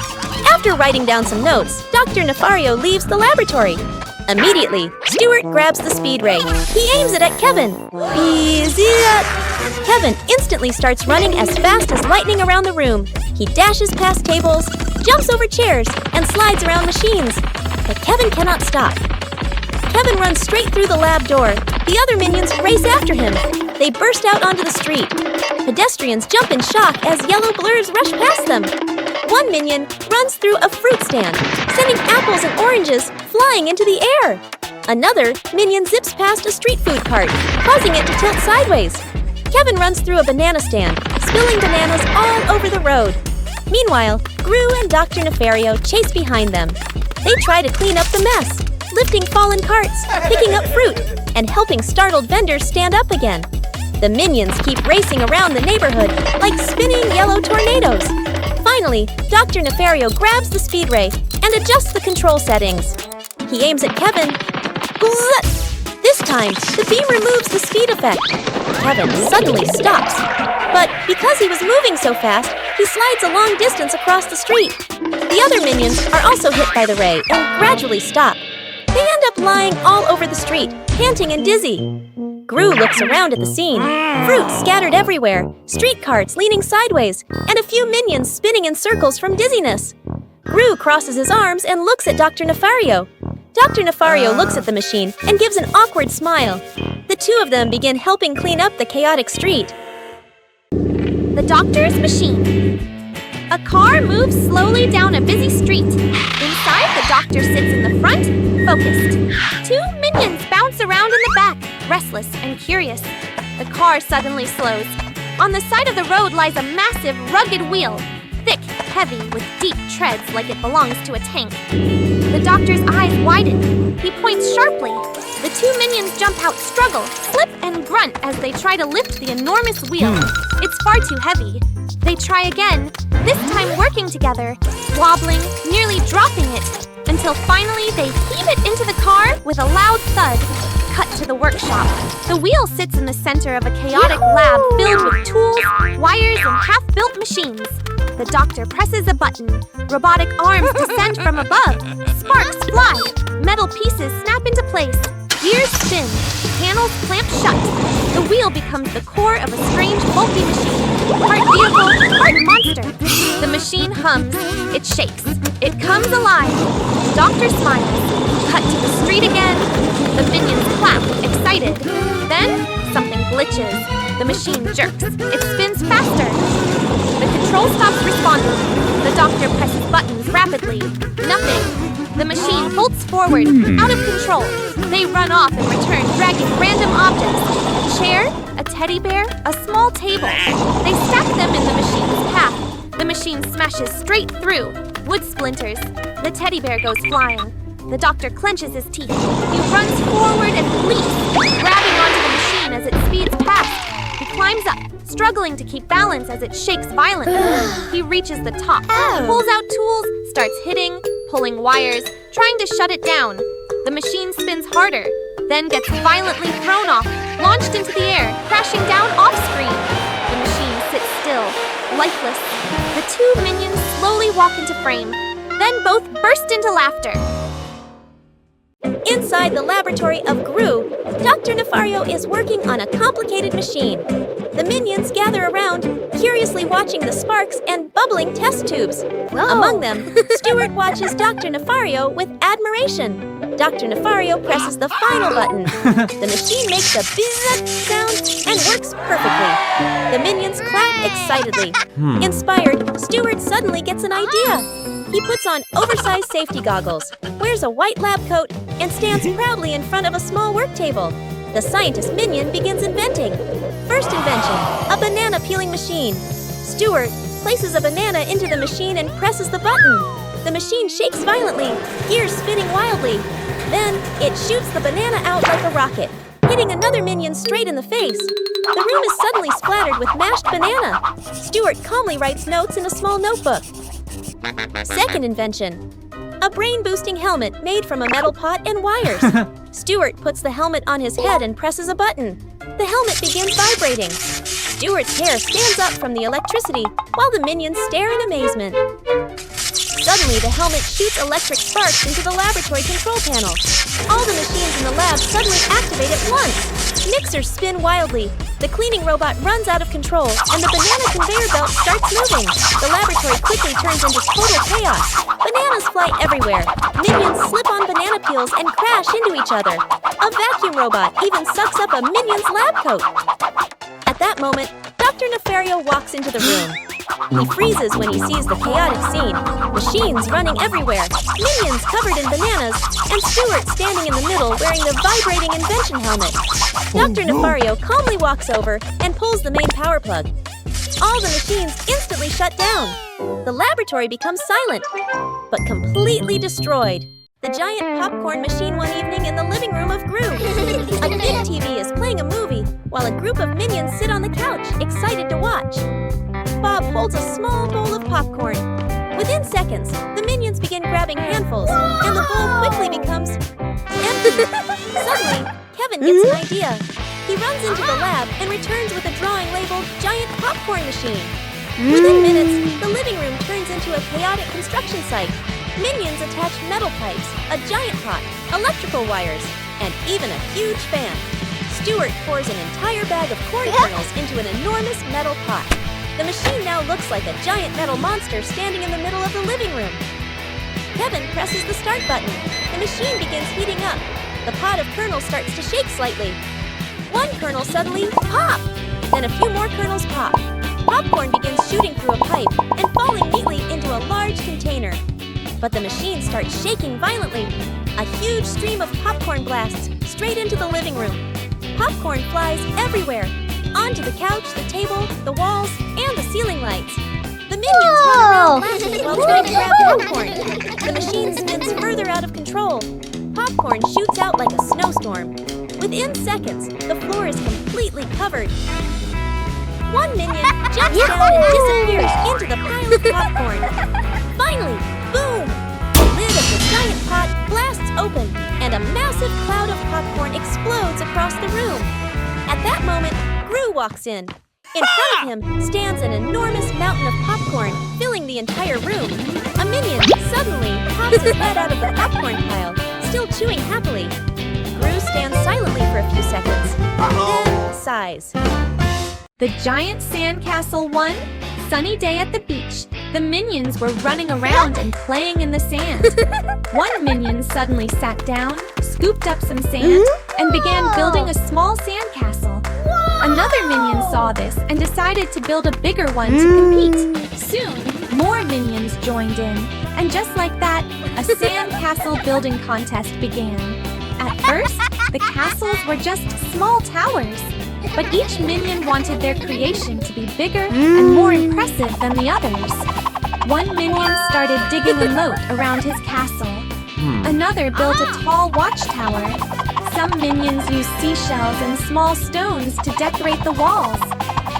After writing down some notes, Dr. Nefario leaves the laboratory. Immediately, Stuart grabs the speed ray. He aims it at Kevin. Easy up! Kevin instantly starts running as fast as lightning around the room. He dashes past tables, jumps over chairs, and slides around machines. But Kevin cannot stop. Kevin runs straight through the lab door. The other minions race after him. They burst out onto the street. Pedestrians jump in shock as yellow blurs rush past them. One minion runs through a fruit stand, sending apples and oranges flying into the air. Another minion zips past a street food cart, causing it to tilt sideways. Kevin runs through a banana stand, spilling bananas all over the road. Meanwhile, Gru and Dr. Nefario chase behind them. They try to clean up the mess, lifting fallen carts, picking up fruit, and helping startled vendors stand up again. The minions keep racing around the neighborhood like spinning yellow tornadoes. Finally, Dr. Nefario grabs the speed ray and adjusts the control settings. He aims at Kevin. This time, the beam removes the speed effect. Kevin suddenly stops. But because he was moving so fast, he slides a long distance across the street. The other minions are also hit by the ray and gradually stop. They end up lying all over the street, panting and dizzy. Gru looks around at the scene. Fruit scattered everywhere, street carts leaning sideways, and a few minions spinning in circles from dizziness. Gru crosses his arms and looks at Dr. Nefario. Dr. Nefario looks at the machine and gives an awkward smile. The two of them begin helping clean up the chaotic street. The doctor's machine. A car moves slowly down a busy street. Inside, the doctor sits in the front, focused. Two minions bounce around in the back, restless and curious. The car suddenly slows. On the side of the road lies a massive, rugged wheel, thick, heavy, with deep treads like it belongs to a tank. The doctor's eyes widen. He points sharply. The two minions jump out, struggle, slip, and grunt as they try to lift the enormous wheel. It's far too heavy. They try again, this time working together, wobbling, nearly dropping it, until finally they heave it into the car with a loud thud. Cut to the workshop. The wheel sits in the center of a chaotic lab filled with tools, wires, and half-built machines. The doctor presses a button. Robotic arms descend from above. Sparks fly. Metal pieces snap into place. Gears spin. Panels clamp shut. The wheel becomes the core of a strange, bulky machine. Part vehicle, part monster. The machine hums. It shakes. It comes alive. The doctor smiles. Cut to the street again. The minions clap, excited. Then, something glitches. The machine jerks. It spins faster. The control stops responding. The doctor presses buttons rapidly. Nothing. The machine bolts forward, out of control. They run off and return, dragging random objects. A chair, a teddy bear, a small table. They stack them in the machine's path. The machine smashes straight through. Wood splinters. The teddy bear goes flying. The doctor clenches his teeth. He runs forward and leaps, grabbing onto the machine as it speeds past. He climbs up, struggling to keep balance as it shakes violently. He reaches the top, pulls out tools, starts hitting, pulling wires, trying to shut it down. The machine spins harder. then gets violently thrown off, launched into the air, crashing down off-screen. The machine sits still, lifeless. The two minions slowly walk into frame, then both burst into laughter. Inside the laboratory of Gru, Dr. Nefario is working on a complicated machine. The minions gather around, curiously watching the sparks and bubbling test tubes. Among them, Stuart watches Dr. Nefario with admiration. Dr. Nefario presses the final button. The machine makes a bzzz sound and works perfectly. The minions clap excitedly. Inspired, Stuart suddenly gets an idea. He puts on oversized safety goggles, wears a white lab coat, and stands proudly in front of a small work table. The scientist minion begins inventing. First invention, a banana peeling machine. Stuart places a banana into the machine and presses the button. The machine shakes violently, gears spinning wildly. Then, it shoots the banana out like a rocket, hitting another minion straight in the face. The room is suddenly splattered with mashed banana. Stuart calmly writes notes in a small notebook. Second invention, a brain-boosting helmet made from a metal pot and wires. Stuart puts the helmet on his head and presses a button. The helmet begins vibrating. Stuart's hair stands up from the electricity while the minions stare in amazement. Suddenly, the helmet shoots electric sparks into the laboratory control panel. All the machines in the lab suddenly activate at once. Mixers spin wildly. The cleaning robot runs out of control, and the banana conveyor belt starts moving. The laboratory quickly turns into total chaos. Bananas fly everywhere. Minions slip on banana peels and crash into each other. A vacuum robot even sucks up a minion's lab coat. At that moment, Dr. Nefario walks into the room. He freezes when he sees the chaotic scene. Machines running everywhere, minions covered in bananas, and Stuart standing in the middle wearing the vibrating invention helmet. Dr. Nefario calmly walks over and pulls the main power plug. All the machines instantly shut down. The laboratory becomes silent, but completely destroyed. The giant popcorn machine one evening in the living room of Gru. A big TV is playing a movie while a group of minions sit on the couch, excited to watch. Bob holds a small bowl of popcorn. Within seconds, the minions begin grabbing handfuls, and the bowl quickly becomes empty. Suddenly, Kevin gets an idea. He runs into the lab and returns with a drawing labeled Giant Popcorn Machine. Within minutes, the living room turns into a chaotic construction site. Minions attach metal pipes, a giant pot, electrical wires, and even a huge fan. Stuart pours an entire bag of corn kernels into an enormous metal pot. The machine now looks like a giant metal monster standing in the middle of the living room. Kevin presses the start button. The machine begins heating up. The pot of kernels starts to shake slightly. One kernel suddenly pop! Then a few more kernels pop. Popcorn begins shooting through a pipe and falling neatly into a large container. But the machine starts shaking violently. A huge stream of popcorn blasts straight into the living room. Popcorn flies everywhere. Onto the couch, the table, the walls, and the ceiling lights. The minions run around laughing while trying to grab popcorn. The machine spins further out of control. Popcorn shoots out like a snowstorm. Within seconds, the floor is completely covered. One minion jumps down and disappears into the pile of popcorn. Finally, boom! The lid of the giant pot blasts open, and a massive cloud of popcorn explodes across the room. At that moment, Gru walks in. In front of him stands an enormous mountain of popcorn, filling the entire room. A minion suddenly pops his head out of the popcorn pile, still chewing happily. Gru stands silently for a few seconds, then sighs. The giant sandcastle won. Sunny day at the beach. The minions were running around and playing in the sand. One minion suddenly sat down, scooped up some sand, and began building a small sandcastle. Another minion saw this and decided to build a bigger one to compete. Soon, more minions joined in, and just like that, a sandcastle building contest began. At first, the castles were just small towers, but each minion wanted their creation to be bigger and more impressive than the others. One minion started digging a moat around his castle. Another built a tall watchtower. Some minions used seashells and small stones to decorate the walls.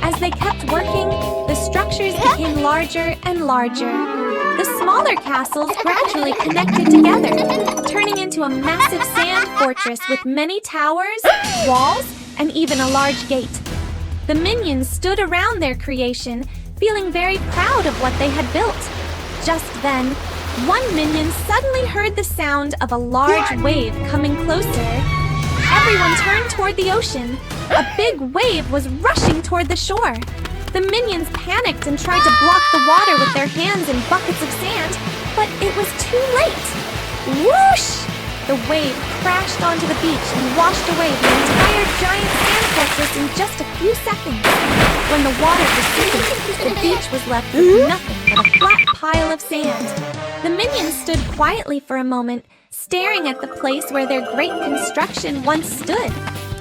As they kept working, the structures became larger and larger. The smaller castles gradually connected together, turning into a massive sand fortress with many towers, walls, and even a large gate. The minions stood around their creation, feeling very proud of what they had built. Just then, one minion suddenly heard the sound of a large wave coming closer. Everyone turned toward the ocean. A big wave was rushing toward the shore. The minions panicked and tried to block the water with their hands and buckets of sand, but it was too late. Whoosh! The wave crashed onto the beach and washed away the entire giant sand fortress in just a few seconds. When the water receded, the beach was left with nothing but a flat pile of sand. The minions stood quietly for a moment, staring at the place where their great construction once stood.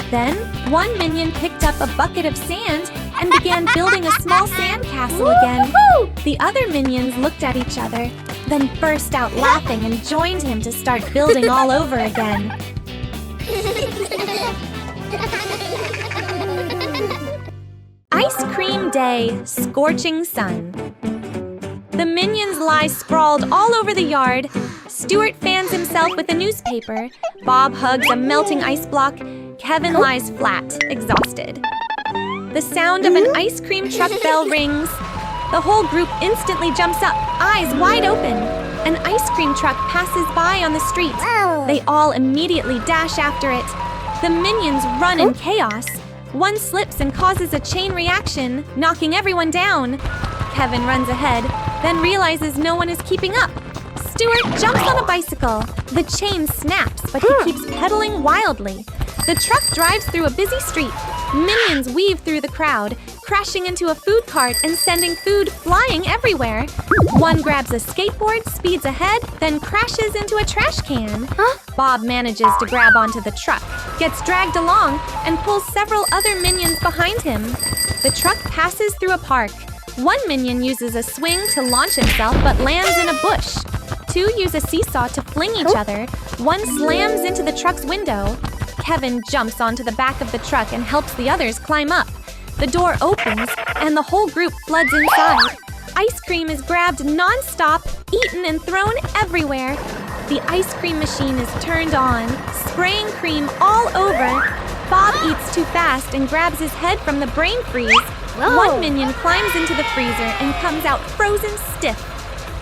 Then, one minion picked up a bucket of sand and began building a small sand castle again. The other minions looked at each other, then burst out laughing and joined him to start building all over again. Ice Cream Day, Scorching Sun. The minions lie sprawled all over the yard. Stuart fans himself with a newspaper. Bob hugs a melting ice block. Kevin lies flat, exhausted. The sound of an ice cream truck bell rings. The whole group instantly jumps up, eyes wide open. An ice cream truck passes by on the street. They all immediately dash after it. The minions run in chaos. One slips and causes a chain reaction, knocking everyone down. Kevin runs ahead, then realizes no one is keeping up. Stuart jumps on a bicycle. The chain snaps, but he keeps pedaling wildly. The truck drives through a busy street. Minions weave through the crowd, crashing into a food cart and sending food flying everywhere. One grabs a skateboard, speeds ahead, then crashes into a trash can. Bob manages to grab onto the truck, gets dragged along, and pulls several other minions behind him. The truck passes through a park. One minion uses a swing to launch himself but lands in a bush. Two use a seesaw to fling each other. One slams into the truck's window. Kevin jumps onto the back of the truck and helps the others climb up. The door opens, and the whole group floods inside. Ice cream is grabbed non-stop, eaten and thrown everywhere. The ice cream machine is turned on, spraying cream all over. Bob eats too fast and grabs his head from the brain freeze. One minion climbs into the freezer and comes out frozen stiff.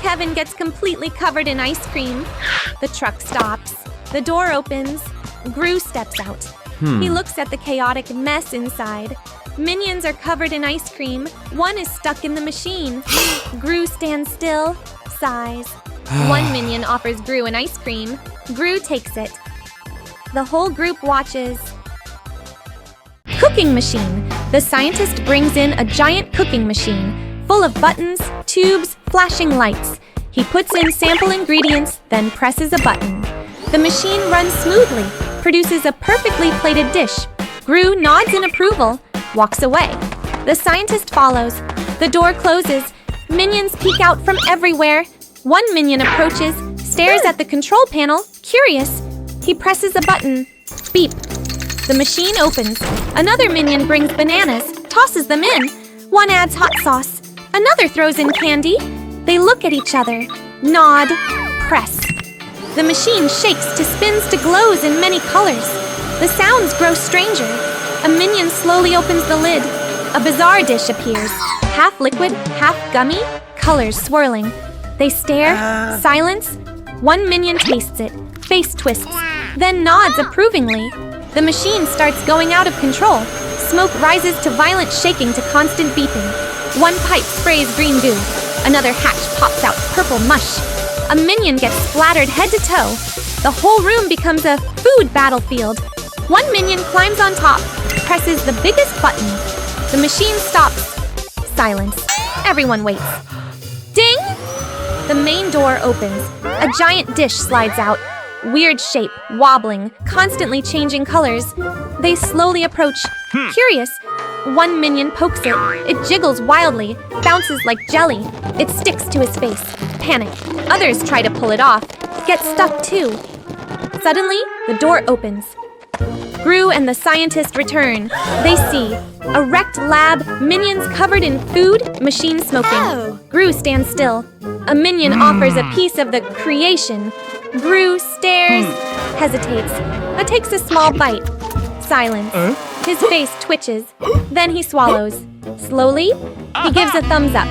Kevin gets completely covered in ice cream. The truck stops. The door opens. Gru steps out. He looks at the chaotic mess inside. Minions are covered in ice cream. One is stuck in the machine. Gru stands still, sighs. One minion offers Gru an ice cream. Gru takes it. The whole group watches. Cooking machine. The scientist brings in a giant cooking machine, full of buttons, tubes, flashing lights. He puts in sample ingredients, then presses a button. The machine runs smoothly, produces a perfectly plated dish. Gru nods in approval, walks away. The scientist follows. The door closes. Minions peek out from everywhere. One minion approaches, stares at the control panel, curious. He presses a button. Beep. The machine opens. Another minion brings bananas, tosses them in. One adds hot sauce. Another throws in candy. They look at each other. Nod. Press. The machine shakes to spins to glows in many colors. The sounds grow stranger. A minion slowly opens the lid. A bizarre dish appears. Half liquid, half gummy, colors swirling. They stare, silence. One minion tastes it, face twists, then nods approvingly. The machine starts going out of control. Smoke rises to violent shaking to constant beeping. One pipe sprays green goo. Another hatch pops out purple mush. A minion gets splattered head to toe. The whole room becomes a food battlefield. One minion climbs on top, presses the biggest button. The machine stops. Silence. Everyone waits. Ding! The main door opens. A giant dish slides out. Weird shape, wobbling, constantly changing colors. They slowly approach. Curious. One minion pokes it. It jiggles wildly, bounces like jelly. It sticks to his face. Panic. Others try to pull it off. Get stuck too. Suddenly, the door opens. Gru and the scientist return. They see a wrecked lab, minions covered in food, machine smoking. Gru stands still. A minion offers a piece of the creation. Gru stares, hesitates, but takes a small bite. Silence. His face twitches. Then he swallows. Slowly, he gives a thumbs up.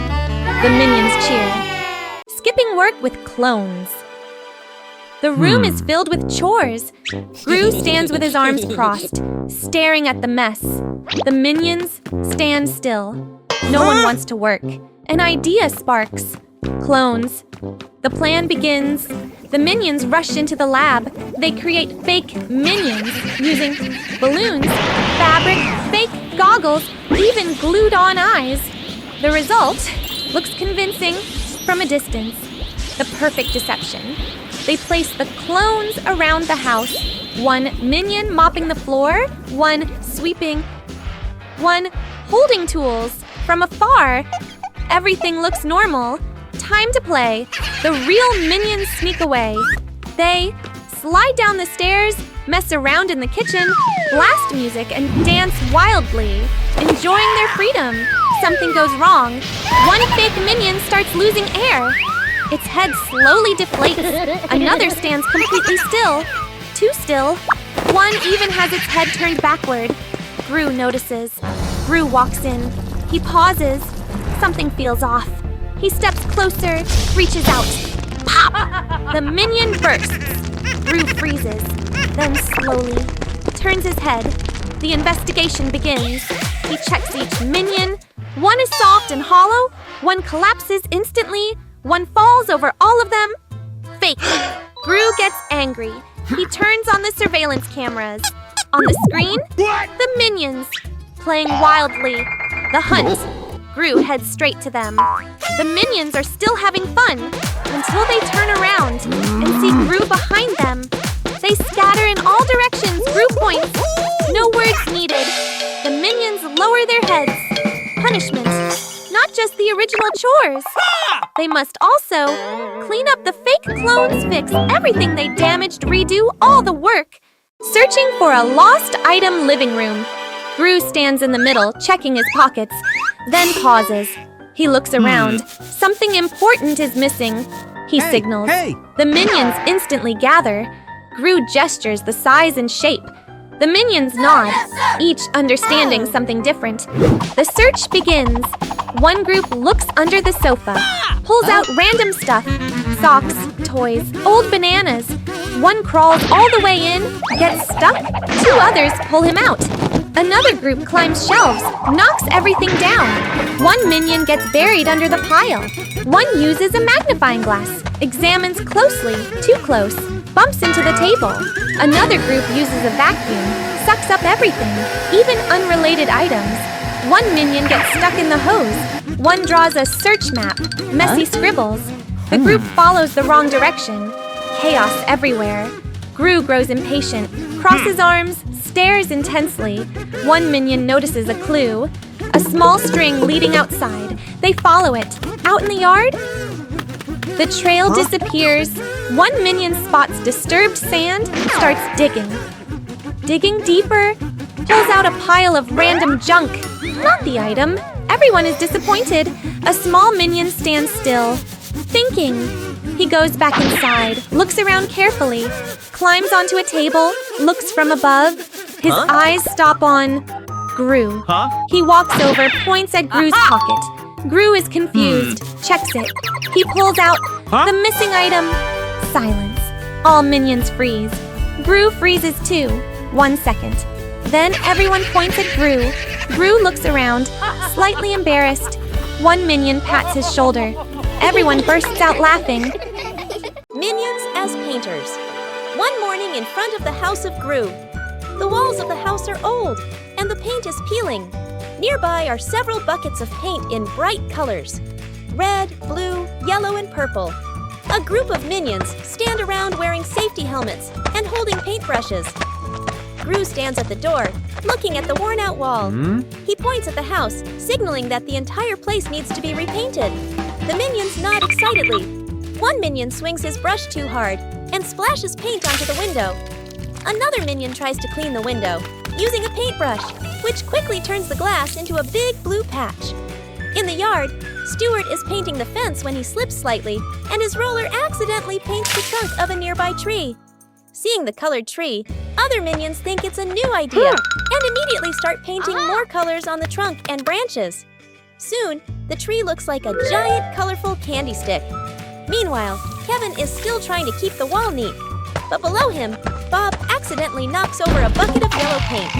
The minions cheer. Skipping work with clones. The room is filled with chores. Gru stands with his arms crossed, staring at the mess. The minions stand still. No one wants to work. An idea sparks. Clones. The plan begins. The minions rush into the lab. They create fake minions using balloons, fabric, fake goggles, even glued-on eyes. The result looks convincing from a distance. The perfect deception. They place the clones around the house. One minion mopping the floor, one sweeping, one holding tools. From afar, everything looks normal. Time to play. The real minions sneak away. They slide down the stairs, mess around in the kitchen, blast music, and dance wildly, enjoying their freedom. Something goes wrong. One fake minion starts losing air. Its head slowly deflates. Another stands completely still. Too still. One even has its head turned backward. Gru notices. Gru walks in. He pauses. Something feels off. He steps closer, reaches out. Pop! The minion bursts. Gru freezes, then slowly turns his head. The investigation begins. He checks each minion. One is soft and hollow. One collapses instantly. One falls over all of them. Fake. Gru gets angry. He turns on the surveillance cameras. On the screen, the minions playing wildly. The hunt. Gru heads straight to them. The minions are still having fun until they turn around and see Gru behind them. They scatter in all directions. Gru points. No words needed. The minions lower their heads. Punishment. Not just the original chores. They must also clean up the fake clones, fix everything they damaged, redo all the work. Searching for a lost item living room. Gru stands in the middle, checking his pockets, then pauses. He looks around. Something important is missing. He signals. Hey! The minions instantly gather. Gru gestures the size and shape. The minions nod, each understanding something different. The search begins. One group looks under the sofa, pulls out random stuff, socks, toys, old bananas. One crawls all the way in, gets stuck. Two others pull him out. Another group climbs shelves, knocks everything down. One minion gets buried under the pile. One uses a magnifying glass, examines closely, too close, bumps into the table. Another group uses a vacuum, sucks up everything, even unrelated items. One minion gets stuck in the hose. One draws a search map, messy scribbles. The group follows the wrong direction. Chaos everywhere. Gru grows impatient, crosses arms, stares intensely. One minion notices a clue. A small string leading outside. They follow it. Out in the yard? The trail disappears. One minion spots disturbed sand, starts digging. Digging deeper, pulls out a pile of random junk. Not the item. Everyone is disappointed. A small minion stands still, thinking. He goes back inside, looks around carefully, climbs onto a table, looks from above. His eyes stop on Gru. He walks over, points at Gru's pocket. Gru is confused, checks it. He pulls out the missing item. Silence. All minions freeze. Gru freezes too. 1 second. Then everyone points at Gru. Gru looks around, slightly embarrassed. One minion pats his shoulder. Everyone bursts out laughing. Minions as painters. One morning in front of the house of Gru. The walls of the house are old, and the paint is peeling. Nearby are several buckets of paint in bright colors. Red, blue, yellow, and purple. A group of minions stand around wearing safety helmets and holding paintbrushes. Gru stands at the door, looking at the worn-out wall. He points at the house, signaling that the entire place needs to be repainted. The minions nod excitedly. One minion swings his brush too hard and splashes paint onto the window. Another minion tries to clean the window, using a paintbrush, which quickly turns the glass into a big blue patch. In the yard, Stuart is painting the fence when he slips slightly, and his roller accidentally paints the trunk of a nearby tree. Seeing the colored tree, other minions think it's a new idea and immediately start painting more colors on the trunk and branches. Soon, the tree looks like a giant, colorful candy stick. Meanwhile, Kevin is still trying to keep the wall neat. But below him, Bob accidentally knocks over a bucket of yellow paint.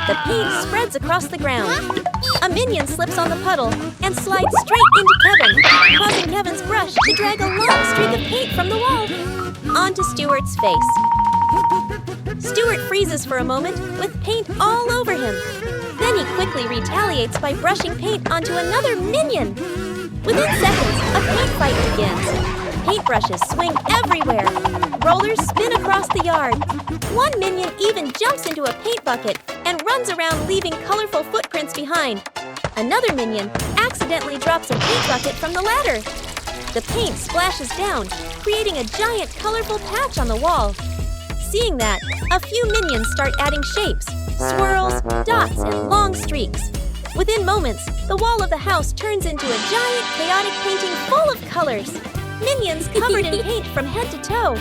The paint spreads across the ground. A minion slips on the puddle and slides straight into Kevin, causing Kevin's brush to drag a long streak of paint from the wall onto Stuart's face. Stuart freezes for a moment with paint all over him. Then he quickly retaliates by brushing paint onto another minion. Within seconds, a paint fight begins. Paintbrushes swing everywhere. Rollers spin across the yard. One minion even jumps into a paint bucket and runs around leaving colorful footprints behind. Another minion accidentally drops a paint bucket from the ladder. The paint splashes down, creating a giant colorful patch on the wall. Seeing that, a few minions start adding shapes, swirls, dots, and long streaks. Within moments, the wall of the house turns into a giant, chaotic painting full of colors. Minions covered in paint from head to toe.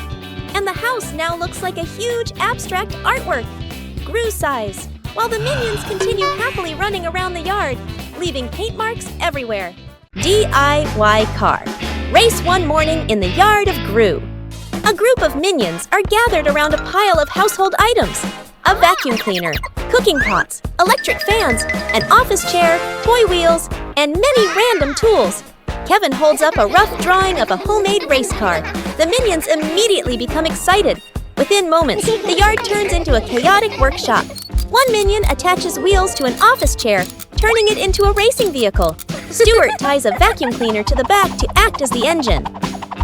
And the house now looks like a huge, abstract artwork, Gru size, while the minions continue happily running around the yard, leaving paint marks everywhere. DIY car. Race one morning in the yard of Gru. A group of minions are gathered around a pile of household items. A vacuum cleaner, cooking pots, electric fans, an office chair, toy wheels, and many random tools. Kevin holds up a rough drawing of a homemade race car. The minions immediately become excited. Within moments, the yard turns into a chaotic workshop. One minion attaches wheels to an office chair, turning it into a racing vehicle. Stuart ties a vacuum cleaner to the back to act as the engine.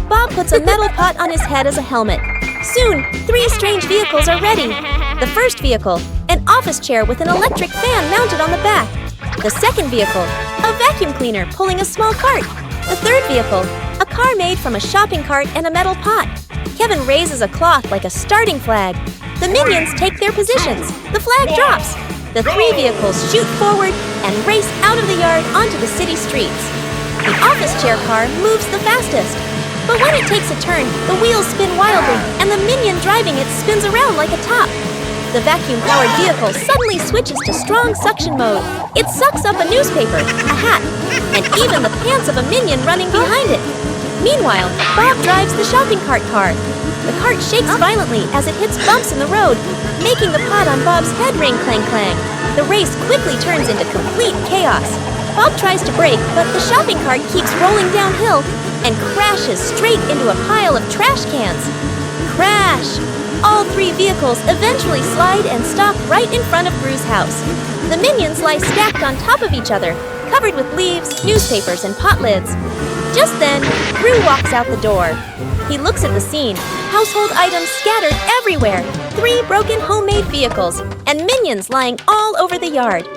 Bob puts a metal pot on his head as a helmet. Soon, 3 strange vehicles are ready. The first vehicle, an office chair with an electric fan mounted on the back. The second vehicle, a vacuum cleaner pulling a small cart. The third vehicle, a car made from a shopping cart and a metal pot. Kevin raises a cloth like a starting flag. The minions take their positions. The flag drops. The 3 vehicles shoot forward and race out of the yard onto the city streets. The office chair car moves the fastest. But when it takes a turn, the wheels spin wildly, and the minion driving it spins around like a top. The vacuum-powered vehicle suddenly switches to strong suction mode. It sucks up a newspaper, a hat, and even the pants of a minion running behind it. Meanwhile, Bob drives the shopping cart car. The cart shakes violently as it hits bumps in the road, making the pot on Bob's head ring clang-clang. The race quickly turns into complete chaos. Bob tries to brake, but the shopping cart keeps rolling downhill and crashes straight into a pile of trash cans. Crash! All 3 vehicles eventually slide and stop right in front of Gru's house. The minions lie stacked on top of each other, covered with leaves, newspapers, and pot lids. Just then, Gru walks out the door. He looks at the scene, household items scattered everywhere, 3 broken homemade vehicles, and minions lying all over the yard.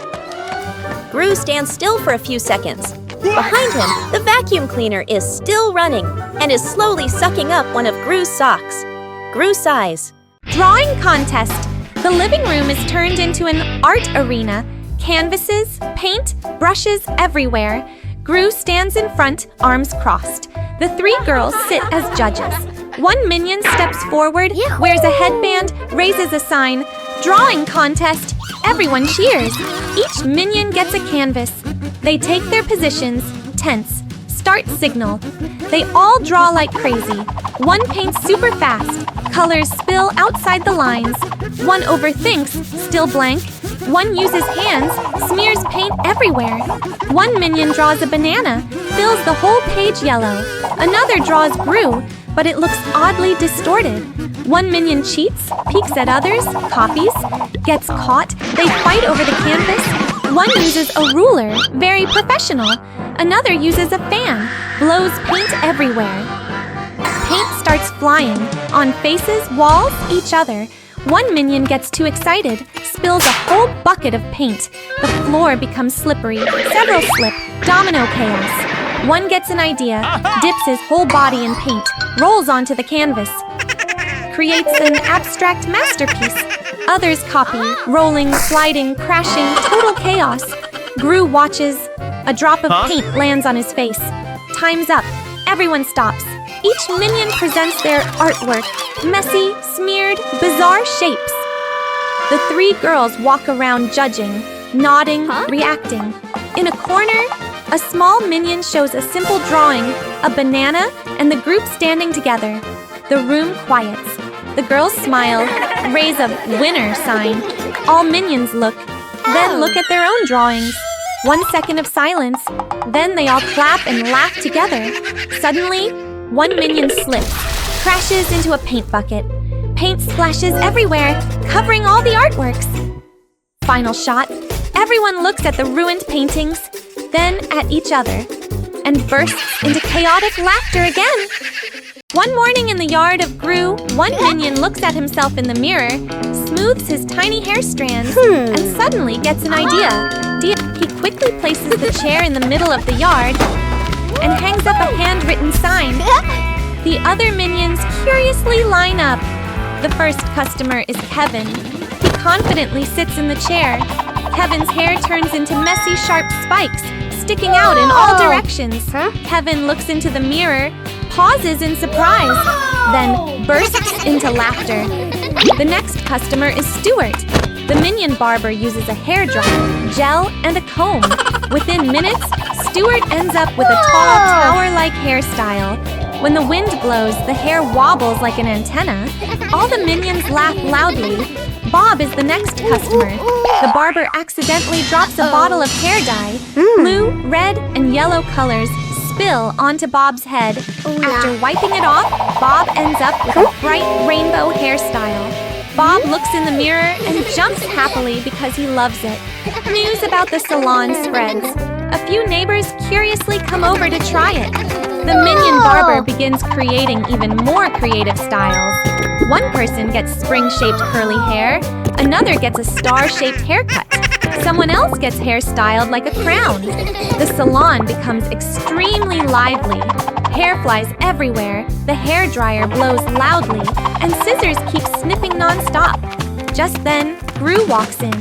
Gru stands still for a few seconds. Behind him, the vacuum cleaner is still running and is slowly sucking up one of Gru's socks. Gru sighs. Drawing contest. The living room is turned into an art arena. Canvases, paint, brushes everywhere. Gru stands in front, arms crossed. The 3 girls sit as judges. One minion steps forward, wears a headband, raises a sign. Drawing contest. Everyone cheers. Each minion gets a canvas. They take their positions, tense, start signal. They all draw like crazy. One paints super fast. Colors spill outside the lines. One overthinks, still blank. One uses hands, smears paint everywhere. One minion draws a banana, fills the whole page yellow. Another draws Gru, but it looks oddly distorted. One minion cheats, peeks at others, copies, gets caught. They fight over the canvas. One uses a ruler, very professional. Another uses a fan, blows paint everywhere. Paint starts flying, on faces, walls, each other. One minion gets too excited, spills a whole bucket of paint. The floor becomes slippery, several slip, domino chaos. One gets an idea, dips his whole body in paint, rolls onto the canvas, creates an abstract masterpiece. Others copy, rolling, sliding, crashing, total chaos. Gru watches, A drop of paint lands on his face. Time's up. Everyone stops. Each minion presents their artwork. Messy, smeared, bizarre shapes. The three girls walk around judging, nodding, reacting. In a corner, a small minion shows a simple drawing, a banana, and the group standing together. The room quiets. The girls smile, raise a winner sign. All minions look, then look at their own drawings. 1 second of silence, then they all clap and laugh together. Suddenly, one minion slips, crashes into a paint bucket. Paint splashes everywhere, covering all the artworks. Final shot, everyone looks at the ruined paintings, then at each other, and bursts into chaotic laughter again. One morning in the yard of Gru, one minion looks at himself in the mirror, smooths his tiny hair strands, and suddenly gets an idea. He quickly places the chair in the middle of the yard and hangs up a handwritten sign. The other minions curiously line up. The first customer is Kevin. He confidently sits in the chair. Kevin's hair turns into messy, sharp spikes, sticking out in all directions. Kevin looks into the mirror, pauses in surprise, then bursts into laughter. The next customer is Stuart. The minion barber uses a hairdryer, gel, and a comb. Within minutes, Stuart ends up with a tall, tower-like hairstyle. When the wind blows, the hair wobbles like an antenna. All the minions laugh loudly. Bob is the next customer. The barber accidentally drops a bottle of hair dye. Blue, red, and yellow colors spill onto Bob's head. After wiping it off, Bob ends up with a bright rainbow hairstyle. Bob looks in the mirror and jumps happily because he loves it. News about the salon spreads. A few neighbors curiously come over to try it. The minion barber begins creating even more creative styles. One person gets spring-shaped curly hair, another gets a star-shaped haircut. Someone else gets hair styled like a crown. The salon becomes extremely lively. Hair flies everywhere, the hairdryer blows loudly, and scissors keep snipping non-stop. Just then, Gru walks in.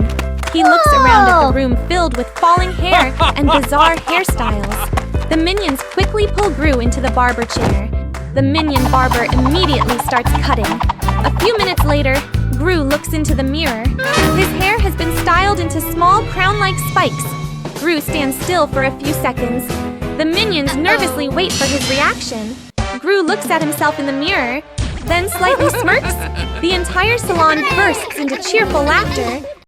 He looks around at the room filled with falling hair and bizarre hairstyles. The minions quickly pull Gru into the barber chair. The minion barber immediately starts cutting. A few minutes later, Gru looks into the mirror. His hair has been styled into small crown-like spikes. Gru stands still for a few seconds. The minions nervously wait for his reaction. Gru looks at himself in the mirror, then slightly smirks. The entire salon bursts into cheerful laughter.